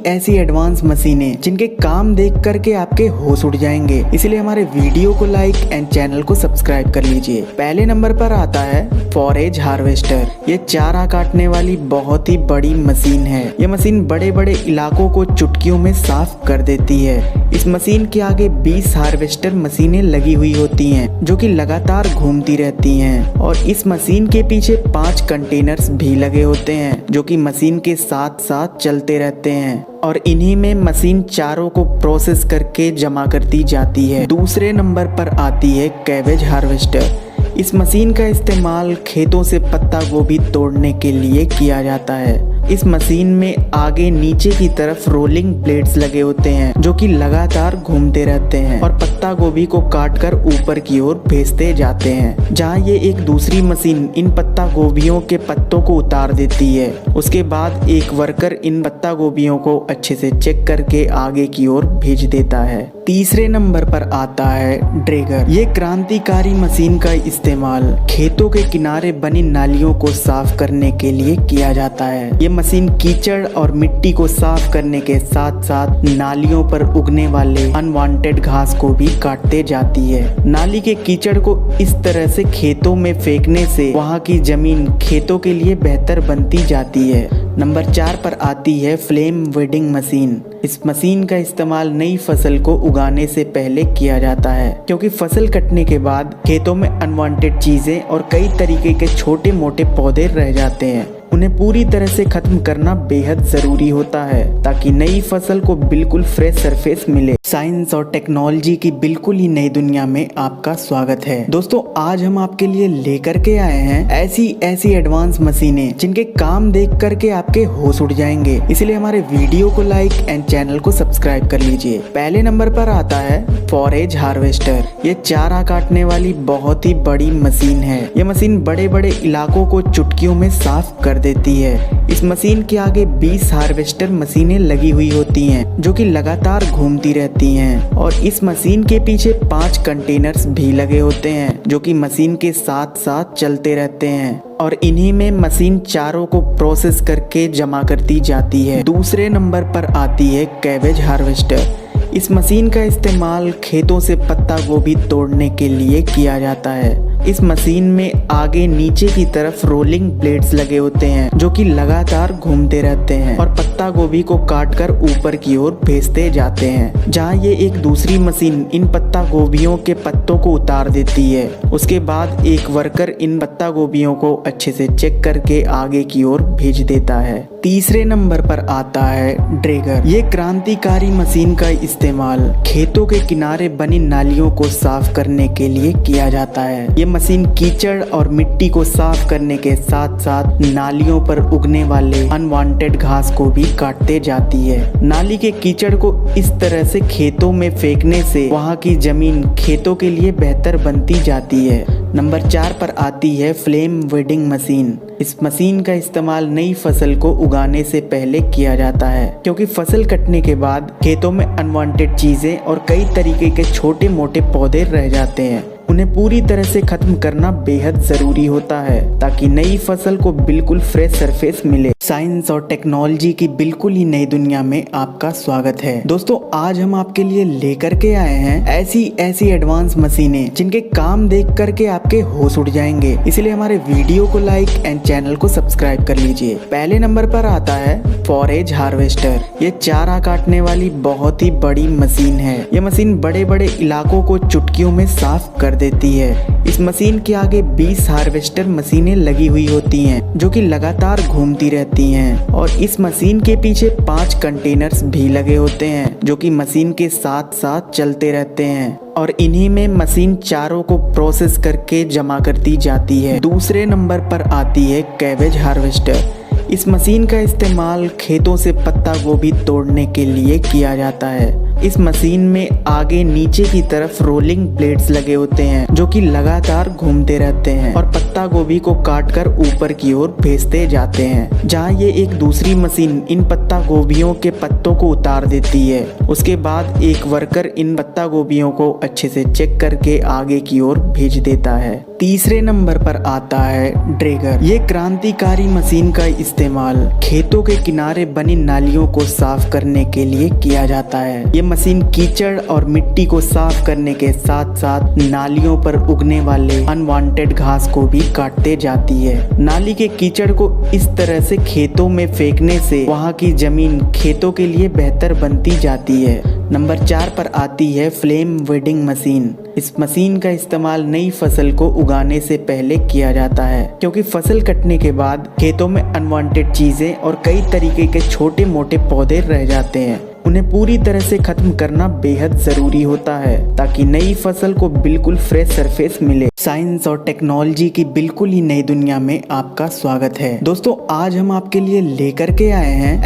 ऐसी एडवांस मशीनें जिनके काम देख करके आपके होश उड़ जाएंगे। इसलिए हमारे वीडियो को लाइक एंड चैनल को सब्सक्राइब कर लीजिए। पहले नंबर पर आता है फॉरेज हार्वेस्टर। ये चारा काटने वाली बहुत ही बड़ी मशीन है। ये मशीन बड़े बड़े इलाकों को चुटकियों में साफ कर देती है। इस मशीन के आगे 20 हार्वेस्टर मशीनें लगी हुई होती हैं जो कि लगातार घूमती रहती हैं और इस मशीन के पीछे 5 कंटेनर्स भी लगे होते हैं जो कि मशीन के साथ साथ चलते रहते हैं और इन्हीं में मशीन चारों को प्रोसेस करके जमा करती जाती है। दूसरे नंबर पर आती है कैबेज हार्वेस्टर। इस मशीन का इस्तेमाल खेतों से पत्ता गोभी तोड़ने के लिए किया जाता है। इस मशीन में आगे नीचे की तरफ रोलिंग ब्लेड्स लगे होते हैं जो कि लगातार घूमते रहते हैं और पत्ता गोभी को काटकर ऊपर की ओर भेजते जाते हैं, जहां ये एक दूसरी मशीन इन पत्ता गोभियों के पत्तों को उतार देती है। उसके बाद एक वर्कर इन पत्ता गोभियों को अच्छे से चेक करके आगे की ओर भेज देता है। तीसरे नंबर पर आता है ड्रैगर। ये क्रांतिकारी मशीन का इस्तेमाल खेतों के किनारे बनी नालियों को साफ करने के लिए किया जाता है। ये मशीन कीचड़ और मिट्टी को साफ करने के साथ साथ नालियों पर उगने वाले अनवांटेड घास को भी काटते जाती है। नाली के कीचड़ को इस तरह से खेतों में फेंकने से वहाँ की जमीन खेतों के लिए बेहतर बनती जाती है। नंबर 4 पर आती है फ्लेम वीडिंग मशीन। इस मशीन का इस्तेमाल नई फसल को उगाने से पहले किया जाता है, क्योंकि फसल कटने के बाद खेतों में अनवांटेड चीजें और कई तरीके के छोटे मोटे पौधे रह जाते हैं। उन्हें पूरी तरह से खत्म करना बेहद जरूरी होता है ताकि नई फसल को बिल्कुल फ्रेश सरफेस मिले। साइंस और टेक्नोलॉजी की बिल्कुल ही नई दुनिया में आपका स्वागत है। दोस्तों, आज हम आपके लिए लेकर के आए हैं ऐसी एडवांस मशीनें जिनके काम देख करके आपके होश उड़ जाएंगे। इसलिए हमारे वीडियो को लाइक एंड चैनल को सब्सक्राइब कर लीजिए। पहले नंबर पर आता है फॉरेज हार्वेस्टर। ये चारा काटने वाली बहुत ही बड़ी मशीन है। ये मशीन बड़े बड़े इलाकों को चुटकियों में साफ कर देती है। इस मशीन के आगे 20 हार्वेस्टर मशीनें लगी हुई होती हैं, जो कि लगातार घूमती रहती हैं, और इस मशीन के पीछे 5 कंटेनर्स भी लगे होते हैं, जो कि मशीन के साथ साथ चलते रहते हैं, और इन्हीं में मशीन चारों को प्रोसेस करके जमा करती जाती है। दूसरे नंबर पर आती है कैबेज हार्वेस्टर। इस मशीन का इस्तेमाल खेतों से पत्ता गोभी तोड़ने के लिए किया जाता है। इस मशीन में आगे नीचे की तरफ रोलिंग ब्लेड्स लगे होते हैं, जो कि लगातार घूमते रहते हैं और पत्ता गोभी को काटकर ऊपर की ओर भेजते जाते हैं, जहां ये एक दूसरी मशीन इन पत्ता गोभियों के पत्तों को उतार देती है। उसके बाद एक वर्कर इन पत्ता गोभियों को अच्छे से चेक करके आगे की ओर भेज देता है। तीसरे नंबर पर आता है ड्रैगर। ये क्रांतिकारी मशीन का इस्तेमाल खेतों के किनारे बनी नालियों को साफ करने के लिए किया जाता है। ये मशीन कीचड़ और मिट्टी को साफ करने के साथ साथ नालियों पर उगने वाले अनवांटेड घास को भी काटते जाती है। नाली के कीचड़ को इस तरह से खेतों में फेंकने से वहाँ की जमीन खेतों के लिए बेहतर बनती जाती है। नंबर 4 पर आती है फ्लेम वीडिंग मशीन। इस मशीन का इस्तेमाल नई फसल को उगाने से पहले किया जाता है, क्योंकि फसल कटने के बाद खेतों में अनवांटेड चीजें और कई तरीके के छोटे मोटे पौधे रह जाते हैं। उन्हें पूरी तरह से खत्म करना बेहद जरूरी होता है ताकि नई फसल को बिल्कुल फ्रेश सरफेस मिले। साइंस और टेक्नोलॉजी की बिल्कुल ही नई दुनिया में आपका स्वागत है। दोस्तों, आज हम आपके लिए लेकर के आए हैं ऐसी एडवांस मशीनें जिनके काम देख करके आपके होश उड़ जाएंगे। इसलिए हमारे वीडियो को लाइक एंड चैनल को सब्सक्राइब कर लीजिए। पहले नंबर पर आता है फॉरेज हार्वेस्टर। ये चारा काटने वाली बहुत ही बड़ी मशीन है। ये मशीन बड़े बड़े इलाकों को चुटकियों में साफ कर देती है। इस मशीन के आगे 20 हार्वेस्टर मशीनें लगी हुई होती हैं, जो कि लगातार घूमती रहती हैं, और इस मशीन के पीछे 5 कंटेनर्स भी लगे होते हैं, जो कि मशीन के साथ साथ चलते रहते हैं, और इन्हीं में मशीन चारों को प्रोसेस करके जमा करती जाती है। दूसरे नंबर पर आती है कैबेज हार्वेस्टर। इस मशीन का इस्तेमाल खेतों से पत्ता गोभी तोड़ने के लिए किया जाता है। इस मशीन में आगे नीचे की तरफ रोलिंग ब्लेड्स लगे होते हैं, जो कि लगातार घूमते रहते हैं और पत्ता गोभी को काटकर ऊपर की ओर भेजते जाते हैं, जहां ये एक दूसरी मशीन इन पत्ता गोभियों के पत्तों को उतार देती है। उसके बाद एक वर्कर इन पत्ता गोभियों को अच्छे से चेक करके आगे की ओर भेज देता है। तीसरे नंबर पर आता है ड्रैगर। ये क्रांतिकारी मशीन का इस्तेमाल खेतों के किनारे बनी नालियों को साफ करने के लिए किया जाता है। ये मशीन कीचड़ और मिट्टी को साफ करने के साथ साथ नालियों पर उगने वाले अनवांटेड घास को भी काटते जाती है। नाली के कीचड़ को इस तरह से खेतों में फेंकने से वहाँ की जमीन खेतों के लिए बेहतर बनती जाती है। नंबर 4 पर आती है फ्लेम वीडिंग मशीन। इस मशीन का इस्तेमाल नई फसल को उगाने से पहले किया जाता है, क्योंकि फसल कटने के बाद खेतों में अनवांटेड चीजें और कई तरीके के छोटे मोटे पौधे रह जाते हैं। उन्हें पूरी तरह से खत्म करना बेहद जरूरी होता है ताकि नई फसल को बिल्कुल फ्रेश सरफेस मिले। साइंस और टेक्नोलॉजी की बिल्कुल ही नई दुनिया में आपका स्वागत है। दोस्तों, आज हम आपके लिए लेकर के आए हैं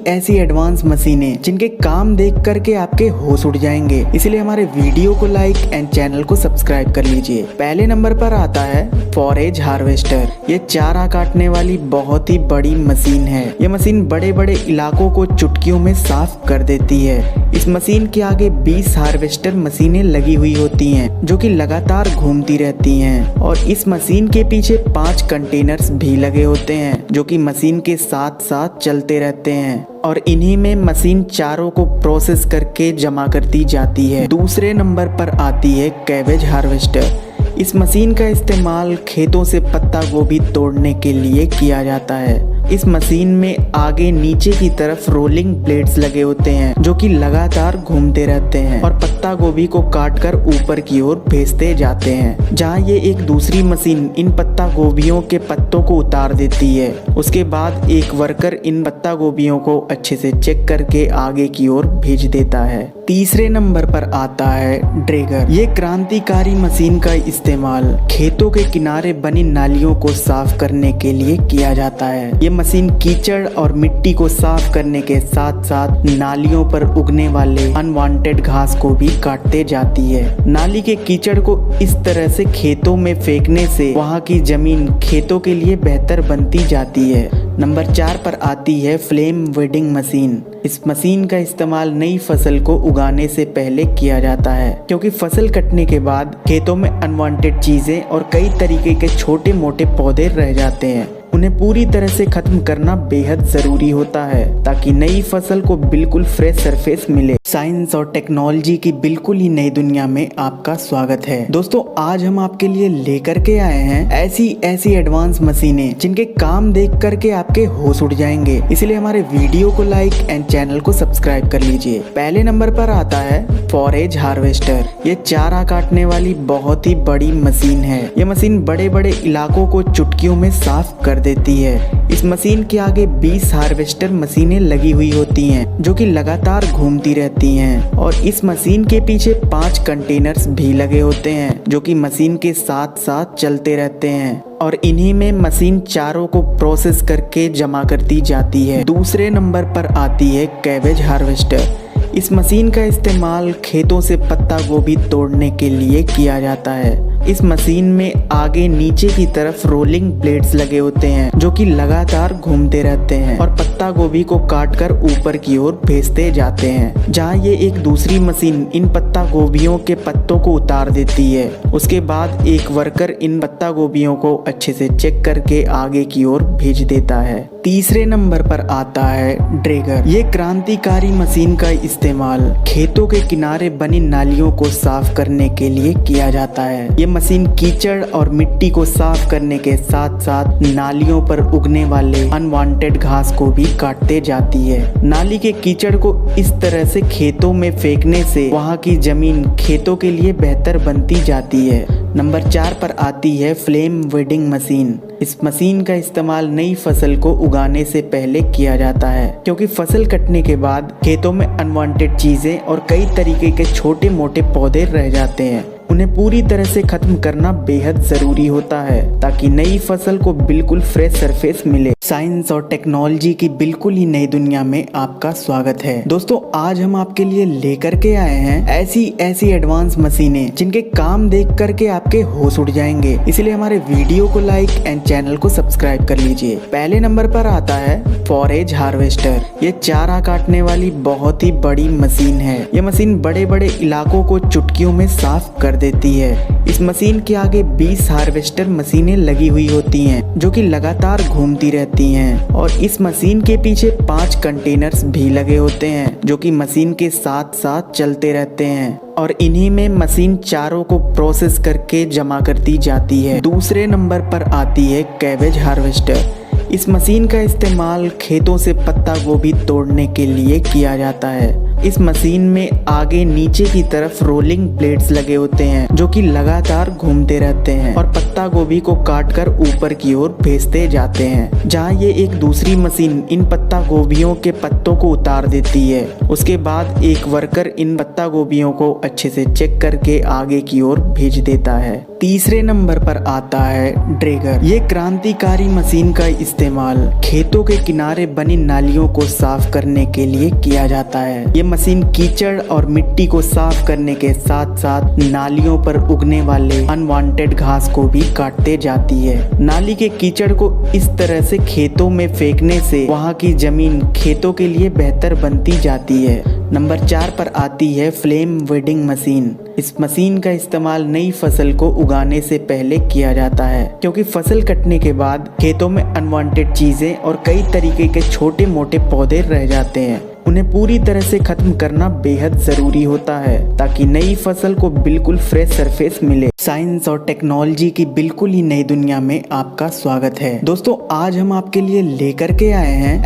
ऐसी एडवांस मशीनें जिनके काम देख करके आपके होश उड़ जाएंगे। इसलिए हमारे वीडियो को लाइक एंड चैनल को सब्सक्राइब कर लीजिए। पहले नंबर पर आता है फॉरेज हार्वेस्टर। ये चारा काटने वाली बहुत ही बड़ी मशीन है। ये मशीन बड़े बड़े इलाकों को चुटकियों में साफ कर कर देती है। इस मशीन के आगे 20 हार्वेस्टर मशीनें लगी हुई होती हैं जो कि लगातार घूमती रहती हैं और इस मशीन के पीछे 5 कंटेनर्स भी लगे होते हैं जो कि मशीन के साथ साथ चलते रहते हैं और इन्हीं में मशीन चारों को प्रोसेस करके जमा करती जाती है। दूसरे नंबर पर आती है कैबेज हार्वेस्टर। इस मशीन का इस्तेमाल खेतों से पत्ता गोभी तोड़ने के लिए किया जाता है। इस मशीन में आगे नीचे की तरफ रोलिंग ब्लेड्स लगे होते हैं जो कि लगातार घूमते रहते हैं और पत्ता गोभी को काटकर ऊपर की ओर भेजते जाते हैं, जहां ये एक दूसरी मशीन इन पत्ता गोभियों के पत्तों को उतार देती है। उसके बाद एक वर्कर इन पत्ता गोभियों को अच्छे से चेक करके आगे की ओर भेज देता है। तीसरे नंबर पर आता है ड्रैगर। ये क्रांतिकारी मशीन का इस्तेमाल खेतों के किनारे बनी नालियों को साफ करने के लिए किया जाता है। ये मशीन कीचड़ और मिट्टी को साफ करने के साथ साथ नालियों पर उगने वाले अनवांटेड घास को भी काटते जाती है। नाली के कीचड़ को इस तरह से खेतों में फेंकने से वहाँ की जमीन खेतों के लिए बेहतर बनती जाती है। नंबर 4 पर आती है फ्लेम वेडिंग मशीन। इस मशीन का इस्तेमाल नई फसल को उगाने से पहले किया जाता है, क्योंकि फसल कटने के बाद खेतों में अनवांटेड चीजें और कई तरीके के छोटे मोटे पौधे रह जाते हैं। उन्हें पूरी तरह से खत्म करना बेहद जरूरी होता है ताकि नई फसल को बिल्कुल फ्रेश सरफेस मिले। साइंस और टेक्नोलॉजी की बिल्कुल ही नई दुनिया में आपका स्वागत है। दोस्तों, आज हम आपके लिए लेकर के आए हैं ऐसी एडवांस मशीनें जिनके काम देख करके आपके होश उड़ जाएंगे। इसलिए हमारे वीडियो को लाइक एंड चैनल को सब्सक्राइब कर लीजिए। पहले नंबर पर आता है फॉरेज हार्वेस्टर। ये चारा काटने वाली बहुत ही बड़ी मशीन है। ये मशीन बड़े बड़े इलाकों को चुटकियों में साफ कर देती है। इस मशीन के आगे 20 हार्वेस्टर मशीनें लगी हुई होती हैं जो कि लगातार घूमती रहती हैं और इस मशीन के पीछे 5 कंटेनर्स भी लगे होते हैं जो कि मशीन के साथ साथ चलते रहते हैं और इन्हीं में मशीन चारों को प्रोसेस करके जमा करती जाती है। दूसरे नंबर पर आती है कैबेज हार्वेस्टर। इस मशीन का इस्तेमाल खेतों से पत्ता गोभी तोड़ने के लिए किया जाता है। इस मशीन में आगे नीचे की तरफ रोलिंग ब्लेड्स लगे होते हैं जो कि लगातार घूमते रहते हैं और पत्ता गोभी को काटकर ऊपर की ओर भेजते जाते हैं, जहां ये एक दूसरी मशीन इन पत्ता गोभियों के पत्तों को उतार देती है। उसके बाद एक वर्कर इन पत्ता गोभियों को अच्छे से चेक करके आगे की ओर भेज देता है। तीसरे नंबर पर आता है ड्रैगर। ये क्रांतिकारी मशीन का इस्तेमाल खेतों के किनारे बनी नालियों को साफ करने के लिए किया जाता है। ये मशीन कीचड़ और मिट्टी को साफ करने के साथ साथ नालियों पर उगने वाले अनवांटेड घास को भी काटते जाती है। नाली के कीचड़ को इस तरह से खेतों में फेंकने से वहाँ की जमीन खेतों के लिए बेहतर बनती जाती है। नंबर 4 पर आती है फ्लेम वेडिंग मशीन। इस मशीन का इस्तेमाल नई फसल को उगाने से पहले किया जाता है, क्योंकि फसल कटने के बाद खेतों में अनवांटेड चीजें और कई तरीके के छोटे मोटे पौधे रह जाते हैं। उन्हें पूरी तरह से खत्म करना बेहद जरूरी होता है ताकि नई फसल को बिल्कुल फ्रेश सरफेस मिले। साइंस और टेक्नोलॉजी की बिल्कुल ही नई दुनिया में आपका स्वागत है। दोस्तों, आज हम आपके लिए लेकर के आए हैं ऐसी एडवांस मशीनें जिनके काम देख करके आपके होश उड़ जाएंगे। इसलिए हमारे वीडियो को लाइक एंड चैनल को सब्सक्राइब कर लीजिए। पहले नंबर पर आता है फॉरेज हार्वेस्टर। ये चारा काटने वाली बहुत ही बड़ी मशीन है। ये मशीन बड़े बड़े इलाकों को चुटकियों में साफ कर देती है। इस मशीन के आगे 20 हार्वेस्टर मशीनें लगी हुई होती हैं जो कि लगातार घूमती रहती हैं और इस मशीन के पीछे 5 कंटेनर्स भी लगे होते हैं जो कि मशीन के साथ साथ चलते रहते हैं और इन्हीं में मशीन चारों को प्रोसेस करके जमा करती जाती है। दूसरे नंबर पर आती है कैबेज हार्वेस्टर। इस मशीन का इस्तेमाल खेतों से पत्ता गोभी तोड़ने के लिए किया जाता है। इस मशीन में आगे नीचे की तरफ रोलिंग ब्लेड्स लगे होते हैं जो कि लगातार घूमते रहते हैं और पत्ता गोभी को काटकर ऊपर की ओर भेजते जाते हैं, जहां ये एक दूसरी मशीन इन पत्ता गोभियों के पत्तों को उतार देती है। उसके बाद एक वर्कर इन पत्ता गोभियों को अच्छे से चेक करके आगे की ओर भेज देता है। तीसरे नंबर पर आता है ड्रैगर। ये क्रांतिकारी मशीन का इस्तेमाल खेतों के किनारे बनी नालियों को साफ करने के लिए किया जाता है। ये मशीन कीचड़ और मिट्टी को साफ करने के साथ साथ नालियों पर उगने वाले अनवांटेड घास को भी काटते जाती है। नाली के कीचड़ को इस तरह से खेतों में फेंकने से वहाँ की जमीन खेतों के लिए बेहतर बनती जाती है। नंबर 4 पर आती है फ्लेम वीडिंग मशीन। इस मशीन का इस्तेमाल नई फसल को उगाने से पहले किया जाता है, क्योंकि फसल कटने के बाद खेतों में अनवांटेड चीजें और कई तरीके के छोटे मोटे पौधे रह जाते हैं। उन्हें पूरी तरह से खत्म करना बेहद जरूरी होता है ताकि नई फसल को बिल्कुल फ्रेश सरफेस मिले। साइंस और टेक्नोलॉजी की बिल्कुल ही नई दुनिया में आपका स्वागत है। दोस्तों, आज हम आपके लिए लेकर के आए हैं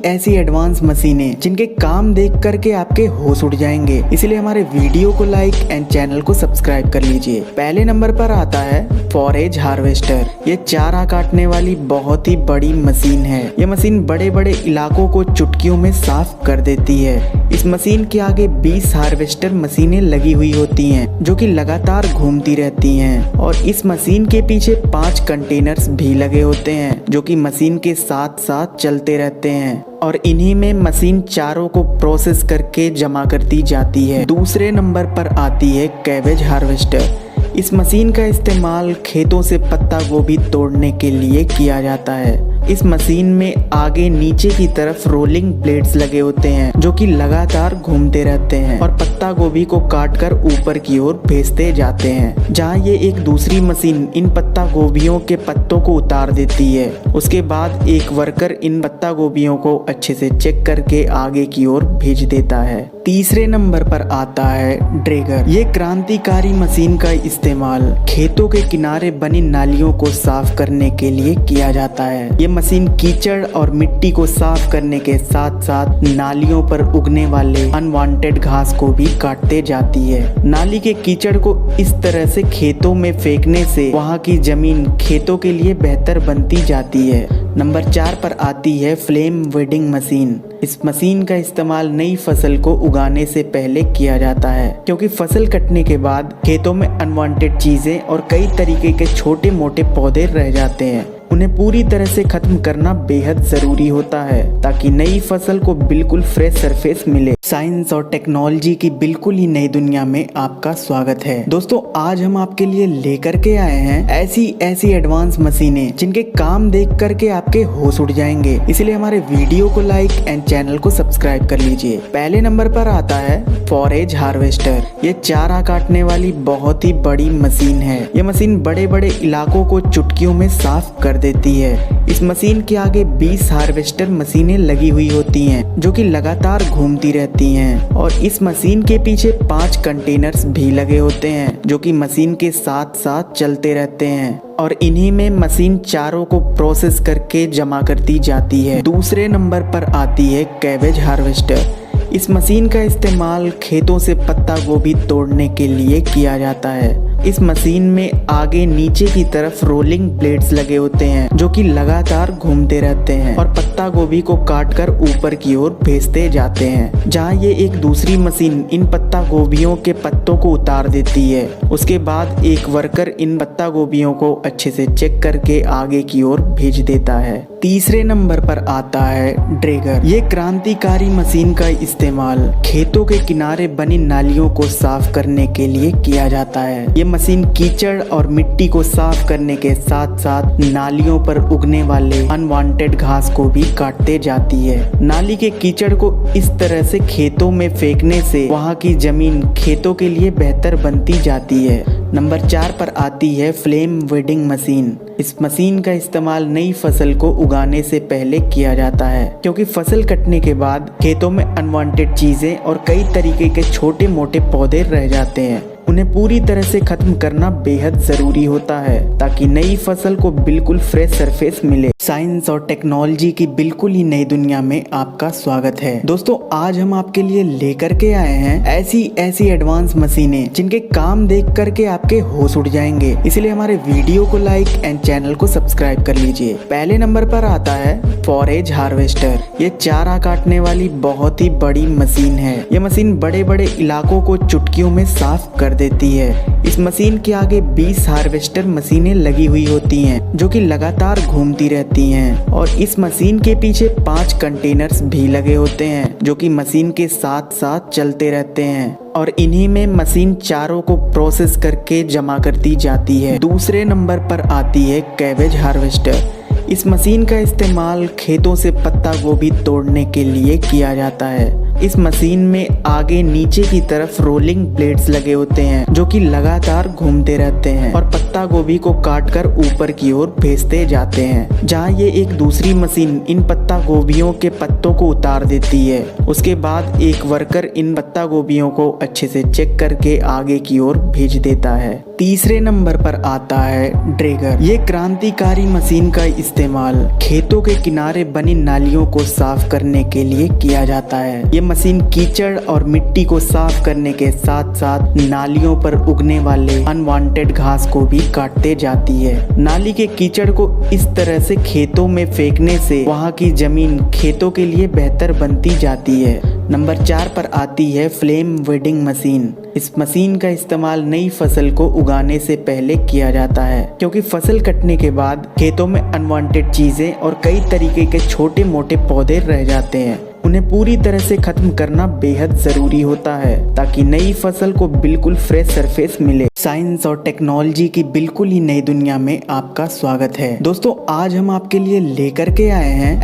ऐसी एडवांस मशीनें जिनके काम देख करके आपके होश उड़ जाएंगे। इसलिए हमारे वीडियो को लाइक एंड चैनल को सब्सक्राइब कर लीजिए। पहले नंबर पर आता है फॉरेज हार्वेस्टर। ये चारा काटने वाली बहुत ही बड़ी मशीन है। ये मशीन बड़े बड़े इलाकों को चुटकियों में साफ कर देती है। इस मशीन के आगे 20 हार्वेस्टर मशीनें लगी हुई होती हैं, जो कि लगातार घूमती रहती हैं, और इस मशीन के पीछे 5 कंटेनर्स भी लगे होते हैं, जो कि मशीन के साथ साथ चलते रहते हैं, और इन्हीं में मशीन चारों को प्रोसेस करके जमा करती जाती है। दूसरे नंबर पर आती है कैबेज हार्वेस्टर। इस मशीन का इस्तेमाल खेतों से पत्ता गोभी तोड़ने के लिए किया जाता है। इस मशीन में आगे नीचे की तरफ रोलिंग ब्लेड्स लगे होते हैं, जो कि लगातार घूमते रहते हैं और पत्ता गोभी को काटकर ऊपर की ओर भेजते जाते हैं, जहां ये एक दूसरी मशीन इन पत्ता गोभियों के पत्तों को उतार देती है। उसके बाद एक वर्कर इन पत्ता गोभियों को अच्छे से चेक करके आगे की ओर भेज देता है। तीसरे नंबर पर आता है ड्रैगर। ये क्रांतिकारी मशीन का इस्तेमाल खेतों के किनारे बनी नालियों को साफ करने के लिए किया जाता है। ये मशीन कीचड़ और मिट्टी को साफ करने के साथ साथ नालियों पर उगने वाले अनवांटेड घास को भी काटते जाती है। नाली के कीचड़ को इस तरह से खेतों में फेंकने से वहाँ की जमीन खेतों के लिए बेहतर बनती जाती है। नंबर 4 पर आती है फ्लेम वीडिंग मशीन। इस मशीन का इस्तेमाल नई फसल को उगाने से पहले किया जाता है, क्योंकि फसल कटने के बाद खेतों में अनवांटेड चीजें और कई तरीके के छोटे मोटे पौधे रह जाते हैं। उन्हें पूरी तरह से खत्म करना बेहद जरूरी होता है ताकि नई फसल को बिल्कुल फ्रेश सरफेस मिले। साइंस और टेक्नोलॉजी की बिल्कुल ही नई दुनिया में आपका स्वागत है। दोस्तों, आज हम आपके लिए लेकर के आए हैं ऐसी एडवांस मशीनें जिनके काम देख करके आपके होश उड़ जाएंगे। इसलिए हमारे वीडियो को लाइक एंड चैनल को सब्सक्राइब कर लीजिए। पहले नंबर पर आता है फॉरेज हार्वेस्टर। ये चारा काटने वाली बहुत ही बड़ी मशीन है। ये मशीन बड़े बड़े इलाकों को चुटकियों में साफ कर देती है। इस मशीन के आगे 20 हार्वेस्टर मशीनें लगी हुई होती हैं, जो कि लगातार घूमती रहती हैं, और इस मशीन के पीछे 5 कंटेनर्स भी लगे होते हैं, जो कि मशीन के साथ साथ चलते रहते हैं, और इन्हीं में मशीन चारों को प्रोसेस करके जमा करती जाती है। दूसरे नंबर पर आती है कैबेज हार्वेस्टर। इस मशीन का इस्तेमाल खेतों से पत्ता गोभी तोड़ने के लिए किया जाता है। इस मशीन में आगे नीचे की तरफ रोलिंग ब्लेड्स लगे होते हैं, जो कि लगातार घूमते रहते हैं और पत्ता गोभी को काटकर ऊपर की ओर भेजते जाते हैं, जहां ये एक दूसरी मशीन इन पत्ता गोभियों के पत्तों को उतार देती है। उसके बाद एक वर्कर इन पत्ता गोभियों को अच्छे से चेक करके आगे की ओर भेज देता है। तीसरे नंबर पर आता है ड्रैगर। ये क्रांतिकारी मशीन का इस्तेमाल खेतों के किनारे बनी नालियों को साफ करने के लिए किया जाता है। ये मशीन कीचड़ और मिट्टी को साफ करने के साथ साथ नालियों पर उगने वाले अनवांटेड घास को भी काटते जाती है। नाली के कीचड़ को इस तरह से खेतों में फेंकने से वहाँ की जमीन खेतों के लिए बेहतर बनती जाती है। नंबर 4 पर आती है फ्लेम वीडिंग मशीन। इस मशीन का इस्तेमाल नई फसल को उगाने से पहले किया जाता है, क्योंकि फसल कटने के बाद खेतों में अनवांटेड चीजें और कई तरीके के छोटे मोटे पौधे रह जाते हैं। उन्हें पूरी तरह से खत्म करना बेहद जरूरी होता है ताकि नई फसल को बिल्कुल फ्रेश सरफेस मिले। साइंस और टेक्नोलॉजी की बिल्कुल ही नई दुनिया में आपका स्वागत है। दोस्तों, आज हम आपके लिए लेकर के आए हैं ऐसी एडवांस मशीनें जिनके काम देख करके आपके होश उड़ जाएंगे। इसलिए हमारे वीडियो को लाइक एंड चैनल को सब्सक्राइब कर लीजिए। पहले नंबर पर आता है फॉरेज हार्वेस्टर। ये चारा काटने वाली बहुत ही बड़ी मशीन है। ये मशीन बड़े बड़े इलाकों को चुटकियों में साफ कर देती है। इस मशीन के आगे 20 हार्वेस्टर मशीनें लगी हुई होती हैं जो कि लगातार घूमती रहती हैं और इस मशीन के पीछे 5 कंटेनर्स भी लगे होते हैं जो कि मशीन के साथ साथ चलते रहते हैं और इन्हीं में मशीन चारों को प्रोसेस करके जमा करती जाती है। दूसरे नंबर पर आती है कैबेज हार्वेस्टर। इस मशीन का इस्तेमाल खेतों से पत्ता गोभी तोड़ने के लिए किया जाता है। इस मशीन में आगे नीचे की तरफ रोलिंग ब्लेड्स लगे होते हैं जो कि लगातार घूमते रहते हैं और पत्ता गोभी को काटकर ऊपर की ओर भेजते जाते हैं, जहां ये एक दूसरी मशीन इन पत्ता गोभियों के पत्तों को उतार देती है। उसके बाद एक वर्कर इन पत्ता गोभियों को अच्छे से चेक करके आगे की ओर भेज देता है। तीसरे नंबर पर आता है ड्रैगर। ये क्रांतिकारी मशीन का इस्तेमाल खेतों के किनारे बनी नालियों को साफ करने के लिए किया जाता है। ये मशीन कीचड़ और मिट्टी को साफ करने के साथ साथ नालियों पर उगने वाले अनवांटेड घास को भी काटते जाती है। नाली के कीचड़ को इस तरह से खेतों में फेंकने से वहाँ की जमीन खेतों के लिए बेहतर बनती जाती है। नंबर 4 पर आती है फ्लेम वीडिंग मशीन। इस मशीन का इस्तेमाल नई फसल को उगाने से पहले किया जाता है, क्योंकि फसल कटने के बाद खेतों में अनवांटेड चीजें और कई तरीके के छोटे मोटे पौधे रह जाते हैं। उन्हें पूरी तरह से खत्म करना बेहद जरूरी होता है ताकि नई फसल को बिल्कुल फ्रेश सरफेस मिले। साइंस और टेक्नोलॉजी की बिल्कुल ही नई दुनिया में आपका स्वागत है। दोस्तों, आज हम आपके लिए लेकर के आए हैं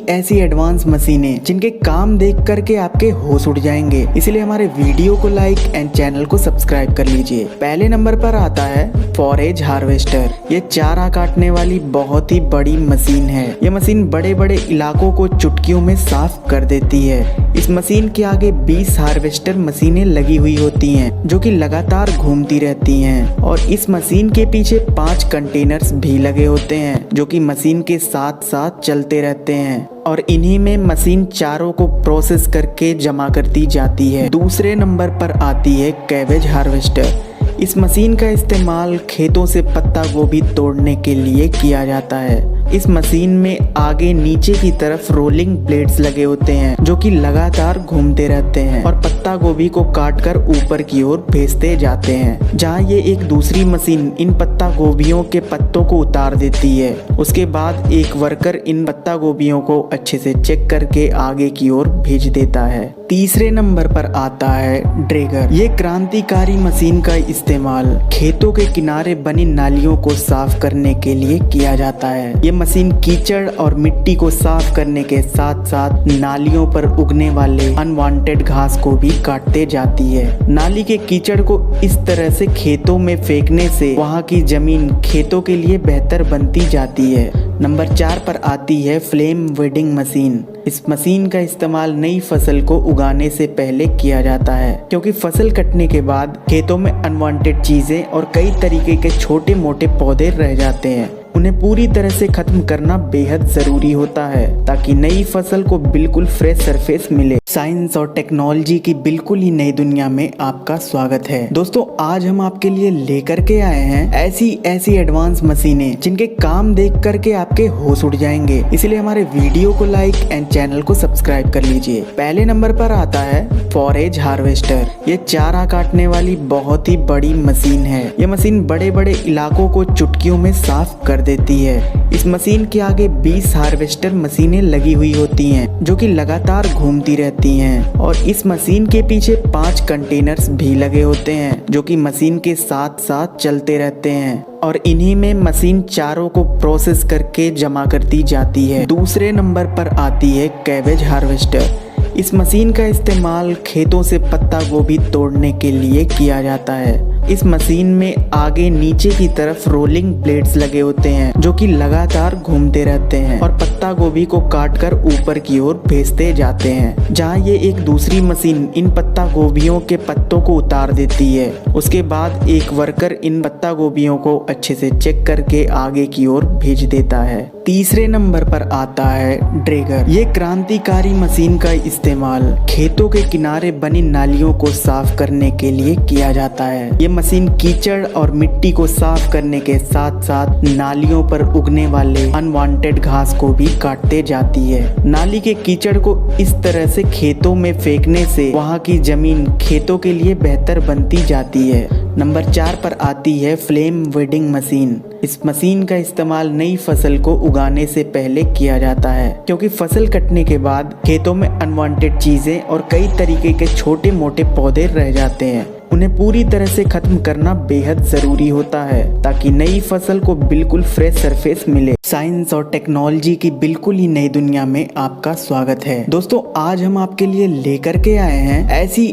ऐसी एडवांस मशीनें जिनके काम देख करके आपके होश उड़ जाएंगे। इसलिए हमारे वीडियो को लाइक एंड चैनल को सब्सक्राइब कर लीजिए। पहले नंबर पर आता है फॉरेज हार्वेस्टर। ये चारा काटने वाली बहुत ही बड़ी मशीन है। ये मशीन बड़े बड़े इलाकों को चुटकियों में साफ कर देती है। इस मशीन के आगे 20 हार्वेस्टर मशीनें लगी हुई होती हैं जो कि लगातार घूमती रहती हैं और इस मशीन के पीछे 5 कंटेनर्स भी लगे होते हैं जो कि मशीन के साथ साथ चलते रहते हैं और इन्हीं में मशीन चारों को प्रोसेस करके जमा करती जाती है। दूसरे नंबर पर आती है कैबेज हार्वेस्टर। इस मशीन का इस्तेमाल खेतों से पत्ता गोभी तोड़ने के लिए किया जाता है। इस मशीन में आगे नीचे की तरफ रोलिंग ब्लेड्स लगे होते हैं जो कि लगातार घूमते रहते हैं और पत्ता गोभी को काटकर ऊपर की ओर भेजते जाते हैं, जहां ये एक दूसरी मशीन इन पत्ता गोभियों के पत्तों को उतार देती है। उसके बाद एक वर्कर इन पत्ता गोभियों को अच्छे से चेक करके आगे की ओर भेज देता है। तीसरे नंबर पर आता है ड्रैगर। ये क्रांतिकारी मशीन का इस्तेमाल खेतों के किनारे बनी नालियों को साफ करने के लिए किया जाता है। ये मशीन कीचड़ और मिट्टी को साफ करने के साथ साथ नालियों पर उगने वाले अनवांटेड घास को भी काटते जाती है। नाली के कीचड़ को इस तरह से खेतों में फेंकने से वहाँ की जमीन खेतों के लिए बेहतर बनती जाती है। नंबर 4 पर आती है फ्लेम वीडिंग मशीन। इस मशीन का इस्तेमाल नई फसल को उगाने से पहले किया जाता है, क्योंकि फसल कटने के बाद खेतों में अनवांटेड चीजें और कई तरीके के छोटे मोटे पौधे रह जाते हैं। उन्हें पूरी तरह से खत्म करना बेहद जरूरी होता है ताकि नई फसल को बिल्कुल फ्रेश सरफेस मिले। साइंस और टेक्नोलॉजी की बिल्कुल ही नई दुनिया में आपका स्वागत है। दोस्तों, आज हम आपके लिए लेकर के आए हैं ऐसी एडवांस मशीनें जिनके काम देख करके आपके होश उड़ जाएंगे। इसलिए हमारे वीडियो को लाइक एंड चैनल को सब्सक्राइब कर लीजिए। पहले नंबर पर आता है फॉरेज हार्वेस्टर। ये चारा काटने वाली बहुत ही बड़ी मशीन है। ये मशीन बड़े बड़े इलाकों को चुटकियों में साफ कर देती है। इस मशीन के आगे 20 हार्वेस्टर मशीनें लगी हुई होती हैं जो कि लगातार घूमती रहती हैं और इस मशीन के पीछे 5 कंटेनर्स भी लगे होते हैं जो कि मशीन के साथ साथ चलते रहते हैं और इन्हीं में मशीन चारों को प्रोसेस करके जमा करती जाती है। दूसरे नंबर पर आती है कैबेज हार्वेस्टर। इस मशीन का इस्तेमाल खेतों से पत्ता गोभी तोड़ने के लिए किया जाता है। इस मशीन में आगे नीचे की तरफ रोलिंग ब्लेड्स लगे होते हैं जो कि लगातार घूमते रहते हैं और पत्ता गोभी को काटकर ऊपर की ओर भेजते जाते हैं, जहां ये एक दूसरी मशीन इन पत्ता गोभियों के पत्तों को उतार देती है। उसके बाद एक वर्कर इन पत्ता गोभियों को अच्छे से चेक करके आगे की ओर भेज देता है। तीसरे नंबर पर आता है ड्रैगर। ये क्रांतिकारी मशीन का इस्तेमाल खेतों के किनारे बनी नालियों को साफ करने के लिए किया जाता है। ये मशीन कीचड़ और मिट्टी को साफ करने के साथ साथ नालियों पर उगने वाले अनवांटेड घास को भी काटते जाती है। नाली के कीचड़ को इस तरह से खेतों में फेंकने से वहाँ की जमीन खेतों के लिए बेहतर बनती जाती है। नंबर 4 पर आती है फ्लेम वीडिंग मशीन। इस मशीन का इस्तेमाल नई फसल को उगाने से पहले किया जाता है, क्योंकि फसल कटने के बाद खेतों में अनवांटेड चीजें और कई तरीके के छोटे मोटे पौधे रह जाते हैं। उन्हें पूरी तरह से खत्म करना बेहद जरूरी होता है ताकि नई फसल को बिल्कुल फ्रेश सरफेस मिले। साइंस और टेक्नोलॉजी की बिल्कुल ही नई दुनिया में आपका स्वागत है। दोस्तों, आज हम आपके लिए लेकर के आए हैं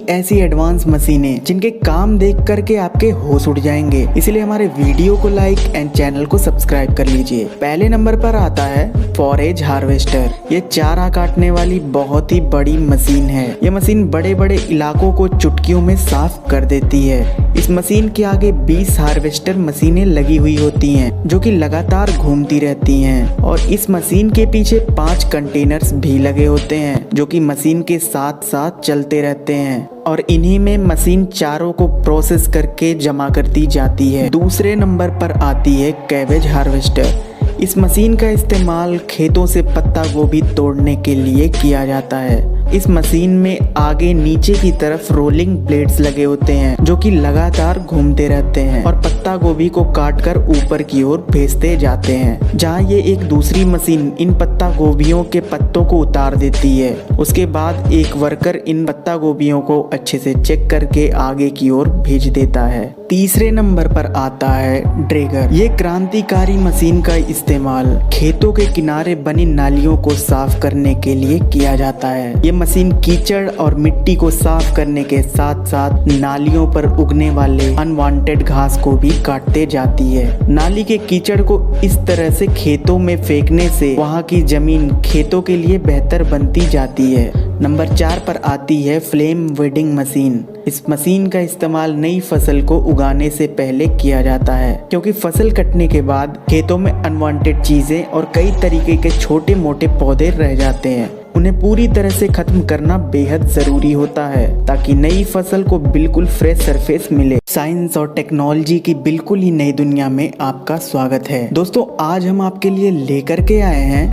ऐसी एडवांस मशीनें जिनके काम देख करके आपके होश उड़ जाएंगे। इसलिए हमारे वीडियो को लाइक एंड चैनल को सब्सक्राइब कर लीजिए। पहले नंबर पर आता है फॉरेज हार्वेस्टर। ये चारा काटने वाली बहुत ही बड़ी मशीन है। ये मशीन बड़े बड़े इलाकों को चुटकियों में साफ कर देती है। इस मशीन के आगे 20 हार्वेस्टर मशीनें लगी हुई होती हैं, जो कि लगातार घूमती रहती हैं, और इस मशीन के पीछे 5 कंटेनर्स भी लगे होते हैं, जो कि मशीन के साथ साथ चलते रहते हैं, और इन्हीं में मशीन चारों को प्रोसेस करके जमा करती जाती है। दूसरे नंबर पर आती है कैबेज हार्वेस्टर। इस मशीन का इस्तेमाल खेतों से पत्ता गोभी तोड़ने के लिए किया जाता है। इस मशीन में आगे नीचे की तरफ रोलिंग ब्लेड्स लगे होते हैं, जो कि लगातार घूमते रहते हैं और पत्ता गोभी को काटकर ऊपर की ओर भेजते जाते हैं, जहां ये एक दूसरी मशीन इन पत्ता गोभियों के पत्तों को उतार देती है। उसके बाद एक वर्कर इन पत्ता गोभियों को अच्छे से चेक करके आगे की ओर भेज देता है। तीसरे नंबर पर आता है ड्रैगर। ये क्रांतिकारी मशीन का इस्तेमाल खेतों के किनारे बनी नालियों को साफ करने के लिए किया जाता है। ये मशीन कीचड़ और मिट्टी को साफ करने के साथ साथ नालियों पर उगने वाले अनवांटेड घास को भी काटते जाती है। नाली के कीचड़ को इस तरह से खेतों में फेंकने से वहां की जमीन खेतों के लिए बेहतर बनती जाती है। नंबर 4 पर आती है फ्लेम वीडिंग मशीन। इस मशीन का इस्तेमाल नई फसल को उगाने से पहले किया जाता है, क्योंकि फसल कटने के बाद खेतों में अनवांटेड चीजें और कई तरीके के छोटे मोटे पौधे रह जाते हैं। उन्हें पूरी तरह से खत्म करना बेहद जरूरी होता है ताकि नई फसल को बिल्कुल फ्रेश सरफेस मिले। साइंस और टेक्नोलॉजी की बिल्कुल ही नई दुनिया में आपका स्वागत है। दोस्तों, आज हम आपके लिए लेकर के आए हैं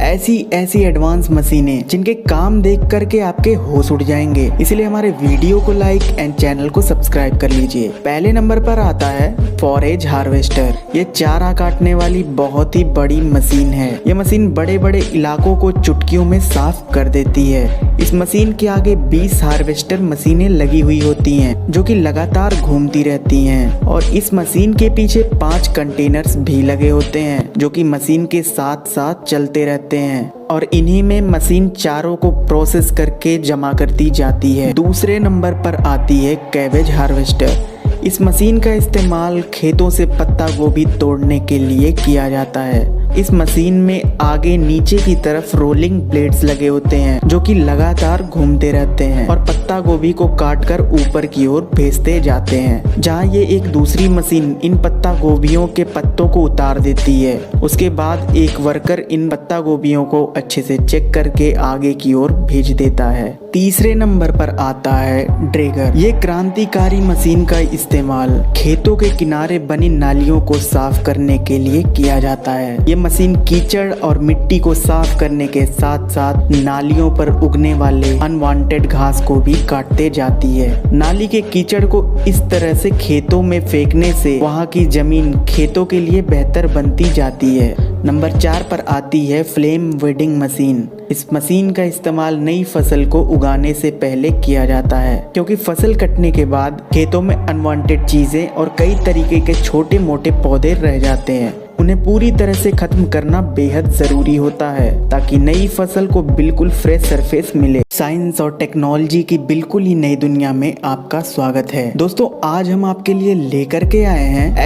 ऐसी एडवांस मशीनें जिनके काम देख करके आपके होश उड़ जाएंगे। इसलिए हमारे वीडियो को लाइक एंड चैनल को सब्सक्राइब कर लीजिए। पहले नंबर पर आता है फॉरेज हार्वेस्टर। ये चारा काटने वाली बहुत ही बड़ी मशीन है। ये मशीन बड़े बड़े इलाकों को चुटकियों में साफ कर देती है। इस मशीन के आगे 20 हार्वेस्टर मशीनें लगी हुई होती हैं, जो कि लगातार घूमती रहती हैं, और इस मशीन के पीछे 5 कंटेनर्स भी लगे होते हैं, जो कि मशीन के साथ साथ चलते रहते हैं, और इन्हीं में मशीन चारों को प्रोसेस करके जमा करती जाती है। दूसरे नंबर पर आती है कैबेज हार्वेस्टर। इस मशीन का इस्तेमाल खेतों से पत्ता गोभी तोड़ने के लिए किया जाता है। इस मशीन में आगे नीचे की तरफ रोलिंग ब्लेड्स लगे होते हैं, जो कि लगातार घूमते रहते हैं और पत्ता गोभी को काटकर ऊपर की ओर भेजते जाते हैं, जहां ये एक दूसरी मशीन इन पत्ता गोभियों के पत्तों को उतार देती है। उसके बाद एक वर्कर इन पत्ता गोभियों को अच्छे से चेक करके आगे की ओर भेज देता है। तीसरे नंबर पर आता है ड्रैगर। ये क्रांतिकारी मशीन का इस्तेमाल खेतों के किनारे बनी नालियों को साफ करने के लिए किया जाता है। ये मशीन कीचड़ और मिट्टी को साफ करने के साथ साथ नालियों पर उगने वाले अनवांटेड घास को भी काटते जाती है। नाली के कीचड़ को इस तरह से खेतों में फेंकने से वहां की जमीन खेतों के लिए बेहतर बनती जाती है। नंबर 4 पर आती है फ्लेम वीडिंग मशीन। इस मशीन का इस्तेमाल नई फसल को उगाने से पहले किया जाता है, क्योंकि फसल कटने के बाद खेतों में अनवांटेड चीजें और कई तरीके के छोटे मोटे पौधे रह जाते हैं। उन्हें पूरी तरह से खत्म करना बेहद जरूरी होता है ताकि नई फसल को बिल्कुल फ्रेश सरफेस मिले। साइंस और टेक्नोलॉजी की बिल्कुल ही नई दुनिया में आपका स्वागत है। दोस्तों, आज हम आपके लिए लेकर के आए हैं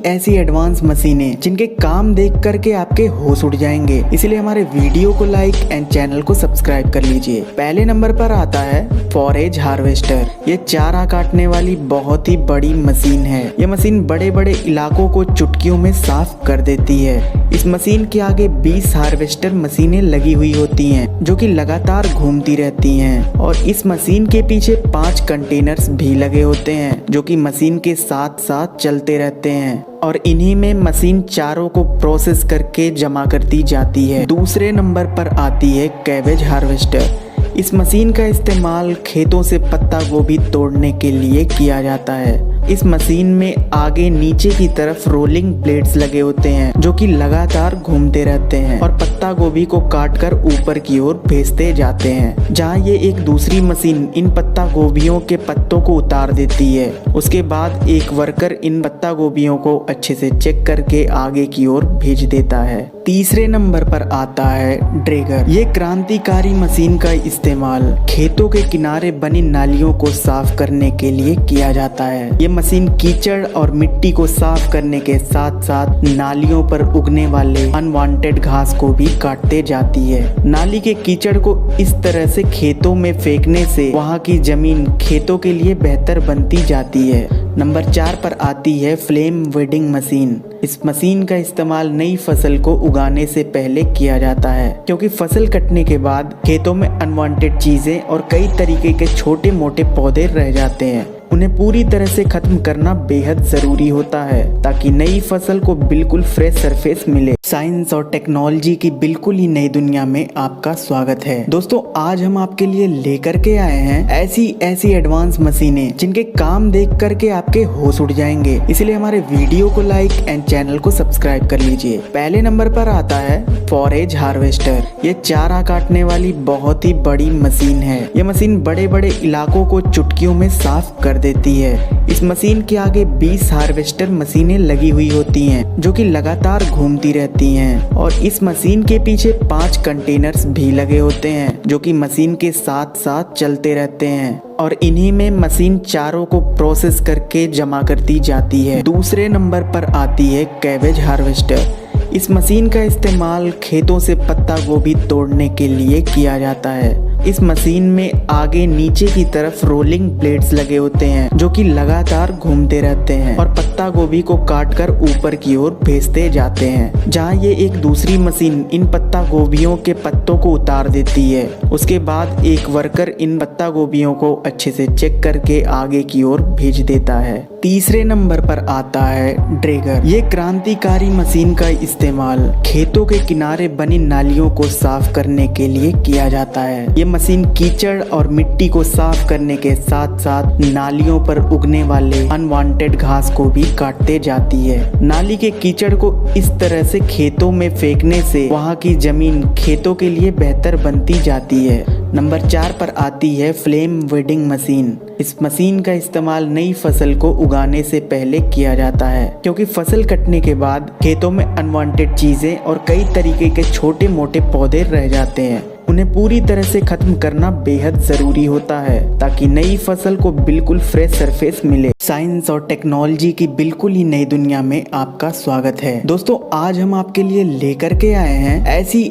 ऐसी एडवांस मशीनें जिनके काम देख करके आपके होश उड़ जाएंगे। इसलिए हमारे वीडियो को लाइक एंड चैनल को सब्सक्राइब कर लीजिए। पहले नंबर पर आता है फॉरेज हार्वेस्टर। ये चारा काटने वाली बहुत ही बड़ी मशीन है। ये मशीन बड़े बड़े इलाकों को चुटकियों में साफ कर देती है। इस मशीन के आगे 20 हार्वेस्टर मशीनें लगी हुई होती हैं, जो कि लगातार घूमती रहती हैं, और इस मशीन के पीछे 5 कंटेनर्स भी लगे होते हैं, जो कि मशीन के साथ साथ चलते रहते हैं, और इन्हीं में मशीन चारों को प्रोसेस करके जमा करती जाती है। दूसरे नंबर पर आती है कैबेज हार्वेस्टर। इस मशीन का इस्तेमाल खेतों से पत्ता गोभी तोड़ने के लिए किया जाता है। इस मशीन में आगे नीचे की तरफ रोलिंग ब्लेड्स लगे होते हैं जो कि लगातार घूमते रहते हैं और पत्ता गोभी को काट कर ऊपर की ओर भेजते जाते हैं, जहाँ ये एक दूसरी मशीन इन पत्ता गोभियों के पत्तों को उतार देती है। उसके बाद एक वर्कर इन पत्ता गोभियों को अच्छे से चेक करके आगे की ओर भेज देता है। तीसरे नंबर पर आता है ड्रैगर। ये क्रांतिकारी मशीन का इस्तेमाल खेतों के किनारे बनी नालियों को साफ करने के लिए किया जाता है। ये मशीन कीचड़ और मिट्टी को साफ करने के साथ साथ नालियों पर उगने वाले अनवांटेड घास को भी काटते जाती है। नाली के कीचड़ को इस तरह से खेतों में फेंकने से वहाँ की जमीन खेतों के लिए बेहतर बनती जाती है। नंबर 4 पर आती है फ्लेम वीडिंग मशीन। इस मशीन का इस्तेमाल नई फसल को उगाने से पहले किया जाता है, क्योंकि फसल कटने के बाद खेतों में अनवांटेड चीजें और कई तरीके के छोटे मोटे पौधे रह जाते हैं। उन्हें पूरी तरह से खत्म करना बेहद जरूरी होता है ताकि नई फसल को बिल्कुल फ्रेश सरफेस मिले। साइंस और टेक्नोलॉजी की बिल्कुल ही नई दुनिया में आपका स्वागत है। दोस्तों, आज हम आपके लिए लेकर के आए हैं ऐसी एडवांस मशीनें जिनके काम देख करके आपके होश उड़ जाएंगे। इसलिए हमारे वीडियो को लाइक एंड चैनल को सब्सक्राइब कर लीजिए। पहले नंबर पर आता है फॉरेज हार्वेस्टर। ये चारा काटने वाली बहुत ही बड़ी मशीन है। ये मशीन बड़े बड़े इलाकों को चुटकियों में साफ कर देती है। इस मशीन के आगे 20 हार्वेस्टर मशीनें लगी हुई होती हैं जो कि लगातार घूमती रहती हैं, और इस मशीन के पीछे 5 कंटेनर्स भी लगे होते हैं जो कि मशीन के साथ साथ चलते रहते हैं, और इन्हीं में मशीन चारों को प्रोसेस करके जमा करती जाती है। दूसरे नंबर पर आती है कैबेज हार्वेस्टर। इस मशीन का इस्तेमाल खेतों से पत्ता गोभी तोड़ने के लिए किया जाता है। इस मशीन में आगे नीचे की तरफ रोलिंग ब्लेड्स लगे होते हैं जो कि लगातार घूमते रहते हैं और पत्ता गोभी को काटकर ऊपर की ओर भेजते जाते हैं, जहां ये एक दूसरी मशीन इन पत्ता गोभियों के पत्तों को उतार देती है। उसके बाद एक वर्कर इन पत्ता गोभियों को अच्छे से चेक करके आगे की ओर भेज देता है। तीसरे नंबर पर आता है ड्रैगर। ये क्रांतिकारी मशीन का इस्तेमाल खेतों के किनारे बनी नालियों को साफ करने के लिए किया जाता है। ये मशीन कीचड़ और मिट्टी को साफ करने के साथ साथ नालियों पर उगने वाले अनवांटेड घास को भी काटते जाती है। नाली के कीचड़ को इस तरह से खेतों में फेंकने से वहाँ की जमीन खेतों के लिए बेहतर बनती जाती है। नंबर 4 पर आती है फ्लेम वीडिंग मशीन। इस मशीन का इस्तेमाल नई फसल को उगाने से पहले किया जाता है, क्योंकि फसल कटने के बाद खेतों में अनवांटेड चीजें और कई तरीके के छोटे मोटे पौधे रह जाते हैं। उन्हें पूरी तरह से खत्म करना बेहद जरूरी होता है ताकि नई फसल को बिल्कुल फ्रेश सरफेस मिले। साइंस और टेक्नोलॉजी की बिल्कुल ही नई दुनिया में आपका स्वागत है। दोस्तों, आज हम आपके लिए लेकर के आए हैं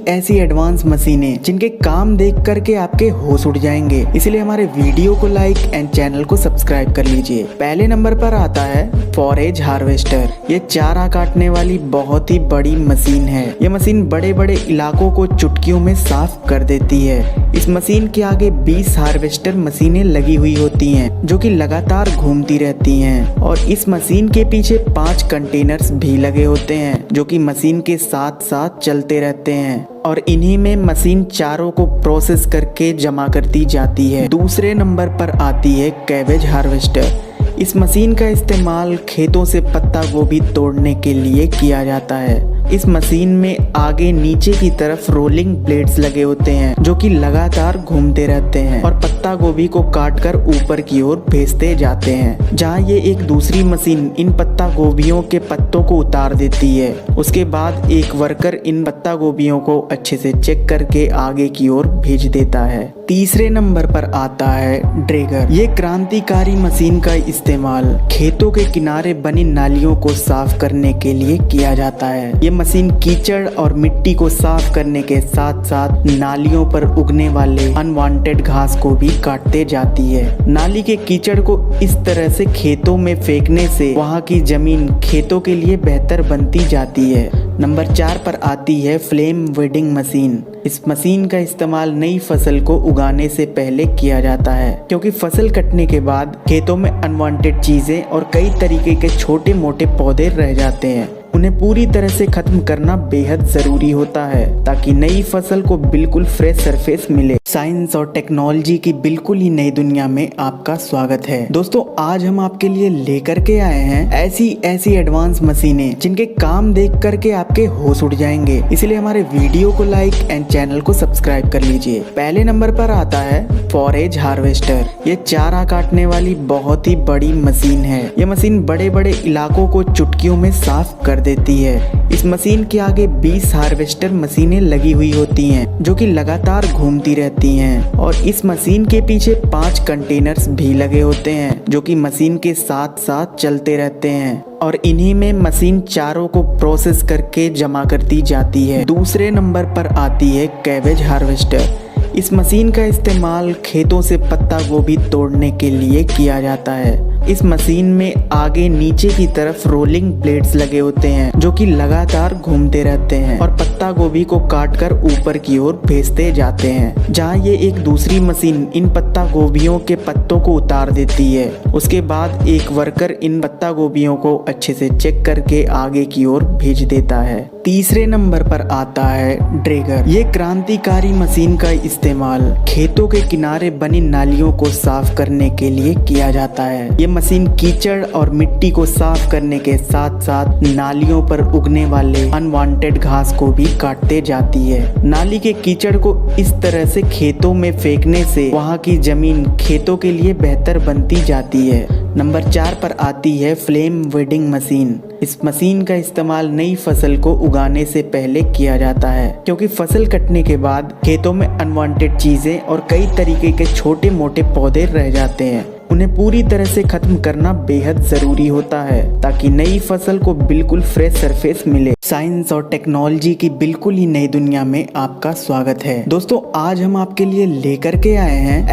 ऐसी एडवांस मशीनें जिनके काम देख करके आपके होश उड़ जाएंगे। इसलिए हमारे वीडियो को लाइक एंड चैनल को सब्सक्राइब कर लीजिए। पहले नंबर पर आता है फॉरेज हार्वेस्टर। ये चारा काटने वाली बहुत ही बड़ी मशीन है। ये मशीन बड़े बड़े इलाकों को चुटकियों में साफ कर देती है। इस मशीन के आगे 20 हार्वेस्टर मशीनें लगी हुई होती हैं जो कि लगातार घूमती रहती हैं, और इस मशीन के पीछे 5 कंटेनर्स भी लगे होते हैं जो कि मशीन के साथ साथ चलते रहते हैं, और इन्हीं में मशीन चारों को प्रोसेस करके जमा करती जाती है। दूसरे नंबर पर आती है कैबेज हार्वेस्टर। इस मशीन का इस्तेमाल खेतों से पत्ता गोभी तोड़ने के लिए किया जाता है। इस मशीन में आगे नीचे की तरफ रोलिंग ब्लेड्स लगे होते हैं जो कि लगातार घूमते रहते हैं और पत्ता गोभी को काटकर ऊपर की ओर भेजते जाते हैं, जहां ये एक दूसरी मशीन इन पत्ता गोभियों के पत्तों को उतार देती है। उसके बाद एक वर्कर इन पत्ता गोभियों को अच्छे से चेक करके आगे की ओर भेज देता है। तीसरे नंबर पर आता है ड्रैगर। ये क्रांतिकारी मशीन का इस्तेमाल खेतों के किनारे बनी नालियों को साफ करने के लिए किया जाता है। ये मशीन कीचड़ और मिट्टी को साफ करने के साथ साथ नालियों पर उगने वाले अनवांटेड घास को भी काटते जाती है। नाली के कीचड़ को इस तरह से खेतों में फेंकने से वहाँ की जमीन खेतों के लिए बेहतर बनती जाती है। नंबर 4 पर आती है फ्लेम वीडिंग मशीन। इस मशीन का इस्तेमाल नई फसल को उगाने से पहले किया जाता है, क्योंकि फसल कटने के बाद खेतों में अनवांटेड चीजें और कई तरीके के छोटे मोटे पौधे रह जाते हैं। उन्हें पूरी तरह से खत्म करना बेहद जरूरी होता है ताकि नई फसल को बिल्कुल फ्रेश सरफेस मिले। साइंस और टेक्नोलॉजी की बिल्कुल ही नई दुनिया में आपका स्वागत है। दोस्तों आज हम आपके लिए लेकर के आए हैं ऐसी एडवांस मशीनें जिनके काम देख करके आपके होश उड़ जाएंगे। इसलिए हमारे वीडियो को लाइक एंड चैनल को सब्सक्राइब कर लीजिए। पहले नंबर पर आता है फॉरेज हार्वेस्टर। ये चारा काटने वाली बहुत ही बड़ी मशीन है। ये मशीन बड़े बड़े इलाकों को चुटकियों में साफ कर देती है। इस मशीन के आगे 20 हार्वेस्टर मशीनें लगी हुई होती हैं जो कि लगातार घूमती रहती हैं और इस मशीन के पीछे 5 कंटेनर्स भी लगे होते हैं जो कि मशीन के साथ साथ चलते रहते हैं और इन्हीं में मशीन चारों को प्रोसेस करके जमा करती जाती है। दूसरे नंबर पर आती है कैबेज हार्वेस्टर। इस मशीन का इस्तेमाल खेतों से पत्ता गोभी तोड़ने के लिए किया जाता है। इस मशीन में आगे नीचे की तरफ रोलिंग ब्लेड्स लगे होते हैं जो कि लगातार घूमते रहते हैं और पत्ता गोभी को काटकर ऊपर की ओर भेजते जाते हैं, जहां ये एक दूसरी मशीन इन पत्ता गोभियों के पत्तों को उतार देती है। उसके बाद एक वर्कर इन पत्ता गोभियों को अच्छे से चेक करके आगे की ओर भेज देता है। तीसरे नंबर पर आता है ड्रैगर। ये क्रांतिकारी मशीन का इस्तेमाल खेतों के किनारे बनी नालियों को साफ करने के लिए किया जाता है। ये मशीन कीचड़ और मिट्टी को साफ करने के साथ साथ नालियों पर उगने वाले अनवांटेड घास को भी काटते जाती है। नाली के कीचड़ को इस तरह से खेतों में फेंकने से वहां की जमीन खेतों के लिए बेहतर बनती जाती है। नंबर 4 पर आती है फ्लेम वीडिंग मशीन। इस मशीन का इस्तेमाल नई फसल को उगाने से पहले किया जाता है क्योंकि फसल कटने के बाद खेतों में अनवांटेड चीजें और कई तरीके के छोटे मोटे पौधे रह जाते हैं। उन्हें पूरी तरह से खत्म करना बेहद जरूरी होता है ताकि नई फसल को बिल्कुल फ्रेश सरफेस मिले। साइंस और टेक्नोलॉजी की बिल्कुल ही नई दुनिया में आपका स्वागत है। दोस्तों आज हम आपके लिए लेकर के आए हैं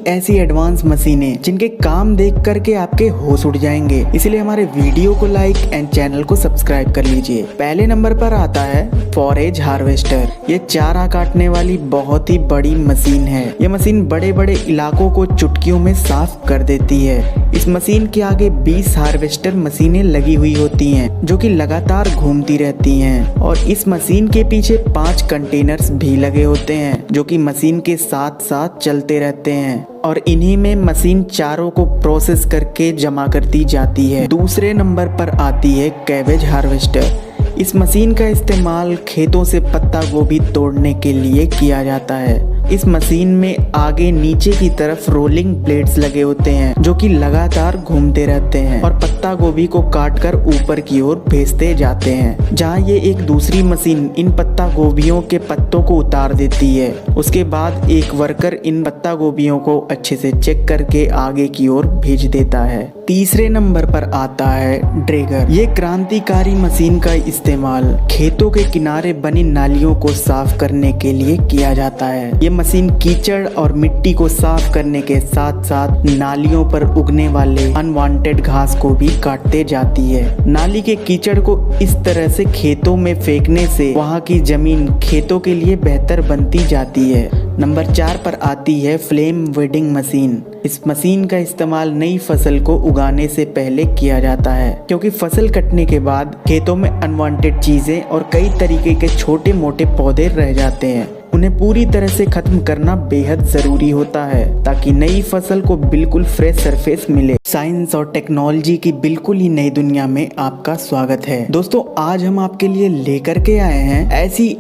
ऐसी एडवांस मशीनें जिनके काम देख करके आपके होश उड़ जाएंगे। इसलिए हमारे वीडियो को लाइक एंड चैनल को सब्सक्राइब कर लीजिए। पहले नंबर पर आता है फॉरेज हार्वेस्टर। ये चारा काटने वाली बहुत ही बड़ी मशीन है। ये मशीन बड़े बड़े इलाकों को चुटकियों में साफ कर देती है। इस मशीन के आगे 20 हार्वेस्टर मशीनें लगी हुई होती हैं जो कि लगातार घूमती रहती हैं और इस मशीन के पीछे 5 कंटेनर्स भी लगे होते हैं जो कि मशीन के साथ साथ चलते रहते हैं और इन्हीं में मशीन चारों को प्रोसेस करके जमा करती जाती है। दूसरे नंबर पर आती है कैबेज हार्वेस्टर। इस मशीन का इस्तेमाल खेतों से पत्ता गोभी तोड़ने के लिए किया जाता है। इस मशीन में आगे नीचे की तरफ रोलिंग ब्लेड्स लगे होते हैं जो कि लगातार घूमते रहते हैं और पत्ता गोभी को काटकर ऊपर की ओर भेजते जाते हैं, जहां ये एक दूसरी मशीन इन पत्ता गोभियों के पत्तों को उतार देती है। उसके बाद एक वर्कर इन पत्ता गोभियों को अच्छे से चेक करके आगे की ओर भेज देता है। तीसरे नंबर पर आता है ड्रैगर। ये क्रांतिकारी मशीन का इस्तेमाल खेतों के किनारे बनी नालियों को साफ करने के लिए किया जाता है। ये मशीन कीचड़ और मिट्टी को साफ करने के साथ साथ नालियों पर उगने वाले अनवांटेड घास को भी काटते जाती है। नाली के कीचड़ को इस तरह से खेतों में फेंकने से वहां की जमीन खेतों के लिए बेहतर बनती जाती है। नंबर 4 पर आती है फ्लेम वीडिंग मशीन। इस मशीन का इस्तेमाल नई फसल को उगाने से पहले किया जाता है क्योंकि फसल कटने के बाद खेतों में अनवांटेड चीजें और कई तरीके के छोटे मोटे पौधे रह जाते हैं। उन्हें पूरी तरह से खत्म करना बेहद जरूरी होता है ताकि नई फसल को बिल्कुल फ्रेश सरफेस मिले। साइंस और टेक्नोलॉजी की बिल्कुल ही नई दुनिया में आपका स्वागत है। दोस्तों आज हम आपके लिए लेकर के आए हैं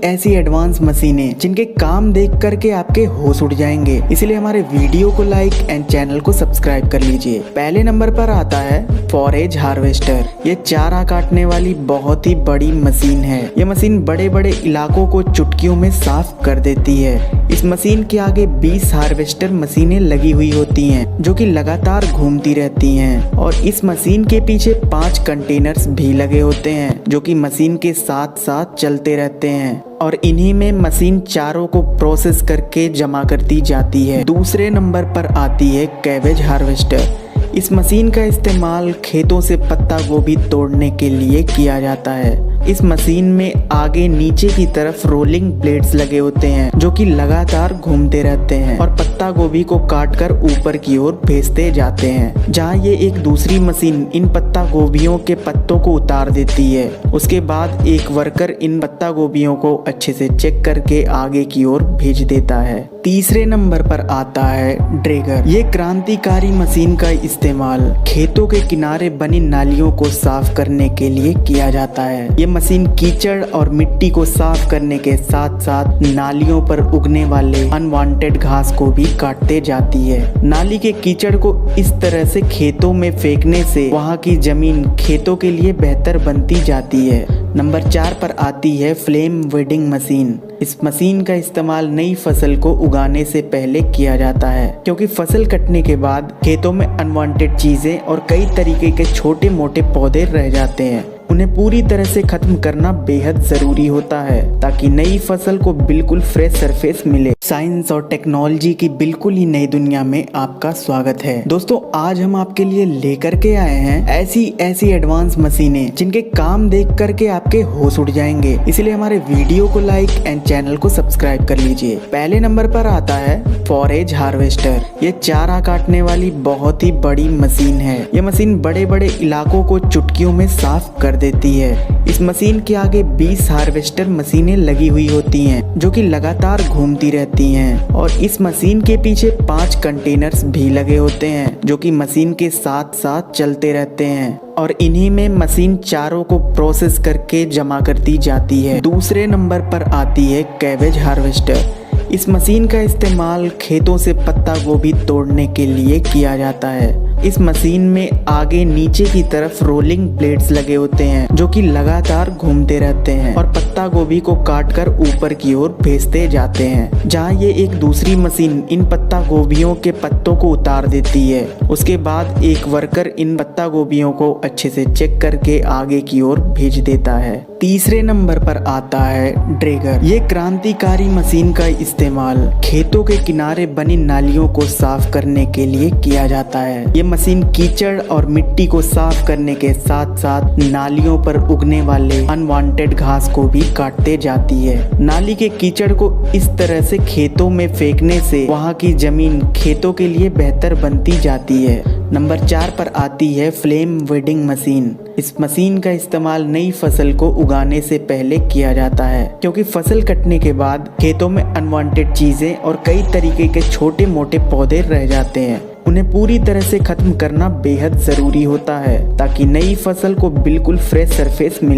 ऐसी एडवांस मशीनें जिनके काम देख करके आपके होश उड़ जाएंगे। इसलिए हमारे वीडियो को लाइक एंड चैनल को सब्सक्राइब कर लीजिए। पहले नंबर पर आता है फॉरेज हार्वेस्टर। ये चारा काटने वाली बहुत ही बड़ी मशीन है। ये मशीन बड़े बड़े इलाकों को चुटकियों में साफ कर देती है। इस मशीन के आगे 20 हार्वेस्टर मशीनें लगी हुई होती हैं जो कि लगातार घूमती रहती हैं और इस मशीन के पीछे 5 कंटेनर्स भी लगे होते हैं जो कि मशीन के साथ साथ चलते रहते हैं और इन्हीं में मशीन चारों को प्रोसेस करके जमा करती जाती है। दूसरे नंबर पर आती है कैबेज हार्वेस्टर। इस मशीन का इस्तेमाल खेतों से पत्ता गोभी तोड़ने के लिए किया जाता है। इस मशीन में आगे नीचे की तरफ रोलिंग ब्लेड्स लगे होते हैं जो कि लगातार घूमते रहते हैं और पत्ता गोभी को काटकर ऊपर की ओर भेजते जाते हैं, जहां ये एक दूसरी मशीन इन पत्ता गोभियों के पत्तों को उतार देती है। उसके बाद एक वर्कर इन पत्ता गोभियों को अच्छे से चेक करके आगे की ओर भेज देता है। तीसरे नंबर पर आता है ड्रैगर। ये क्रांतिकारी मशीन का इस्तेमाल खेतों के किनारे बनी नालियों को साफ करने के लिए किया जाता है। ये मशीन कीचड़ और मिट्टी को साफ करने के साथ साथ नालियों पर उगने वाले अनवांटेड घास को भी काटते जाती है। नाली के कीचड़ को इस तरह से खेतों में फेंकने से वहाँ की जमीन खेतों के लिए बेहतर बनती जाती है। नंबर 4 पर आती है फ्लेम वीडिंग मशीन। इस मशीन का इस्तेमाल नई फसल को उगाने से पहले किया जाता है, क्योंकि फसल कटने के बाद खेतों में अनवांटेड चीजें और कई तरीके के छोटे मोटे पौधे रह जाते हैं। उन्हें पूरी तरह से खत्म करना बेहद जरूरी होता है ताकि नई फसल को बिल्कुल फ्रेश सरफेस मिले। साइंस और टेक्नोलॉजी की बिल्कुल ही नई दुनिया में आपका स्वागत है। दोस्तों, आज हम आपके लिए लेकर के आए हैं ऐसी एडवांस मशीनें जिनके काम देख करके आपके होश उड़ जाएंगे। इसलिए हमारे वीडियो को लाइक एंड चैनल को सब्सक्राइब कर लीजिए। पहले नंबर पर आता है फॉरेज हार्वेस्टर। ये चारा काटने वाली बहुत ही बड़ी मशीन है। ये मशीन बड़े बड़े इलाकों को चुटकियों में साफ कर देती है। इस मशीन के आगे 20 हार्वेस्टर मशीनें लगी हुई होती हैं जो कि लगातार घूमती रहती हैं, और इस मशीन के पीछे 5 कंटेनर्स भी लगे होते हैं जो कि मशीन के साथ साथ चलते रहते हैं, और इन्हीं में मशीन चारों को प्रोसेस करके जमा करती जाती है। दूसरे नंबर पर आती है कैबेज हार्वेस्टर। इस मशीन का इस्तेमाल खेतों से पत्ता गोभी तोड़ने के लिए किया जाता है। इस मशीन में आगे नीचे की तरफ रोलिंग ब्लेड्स लगे होते हैं जो कि लगातार घूमते रहते हैं और पत्ता गोभी को काटकर ऊपर की ओर भेजते जाते हैं, जहां ये एक दूसरी मशीन इन पत्ता गोभियों के पत्तों को उतार देती है। उसके बाद एक वर्कर इन पत्ता गोभियों को अच्छे से चेक करके आगे की ओर भेज देता है। तीसरे नंबर पर आता है ड्रैगर। ये क्रांतिकारी मशीन का इस्तेमाल खेतों के किनारे बनी नालियों को साफ करने के लिए किया जाता है। ये मशीन कीचड़ और मिट्टी को साफ करने के साथ साथ नालियों पर उगने वाले अनवांटेड घास को भी काटते जाती है। नाली के कीचड़ को इस तरह से खेतों में फेंकने से वहाँ की जमीन खेतों के लिए बेहतर बनती जाती है। नंबर 4 पर आती है फ्लेम वीडिंग मशीन। इस मशीन का इस्तेमाल नई फसल को उगाने से पहले किया जाता है, क्योंकि फसल कटने के बाद खेतों में अनवांटेड चीजें और कई तरीके के छोटे मोटे पौधे रह जाते हैं। उन्हें पूरी तरह से खत्म करना बेहद जरूरी होता है ताकि नई फसल को बिल्कुल फ्रेश सरफेस मिले।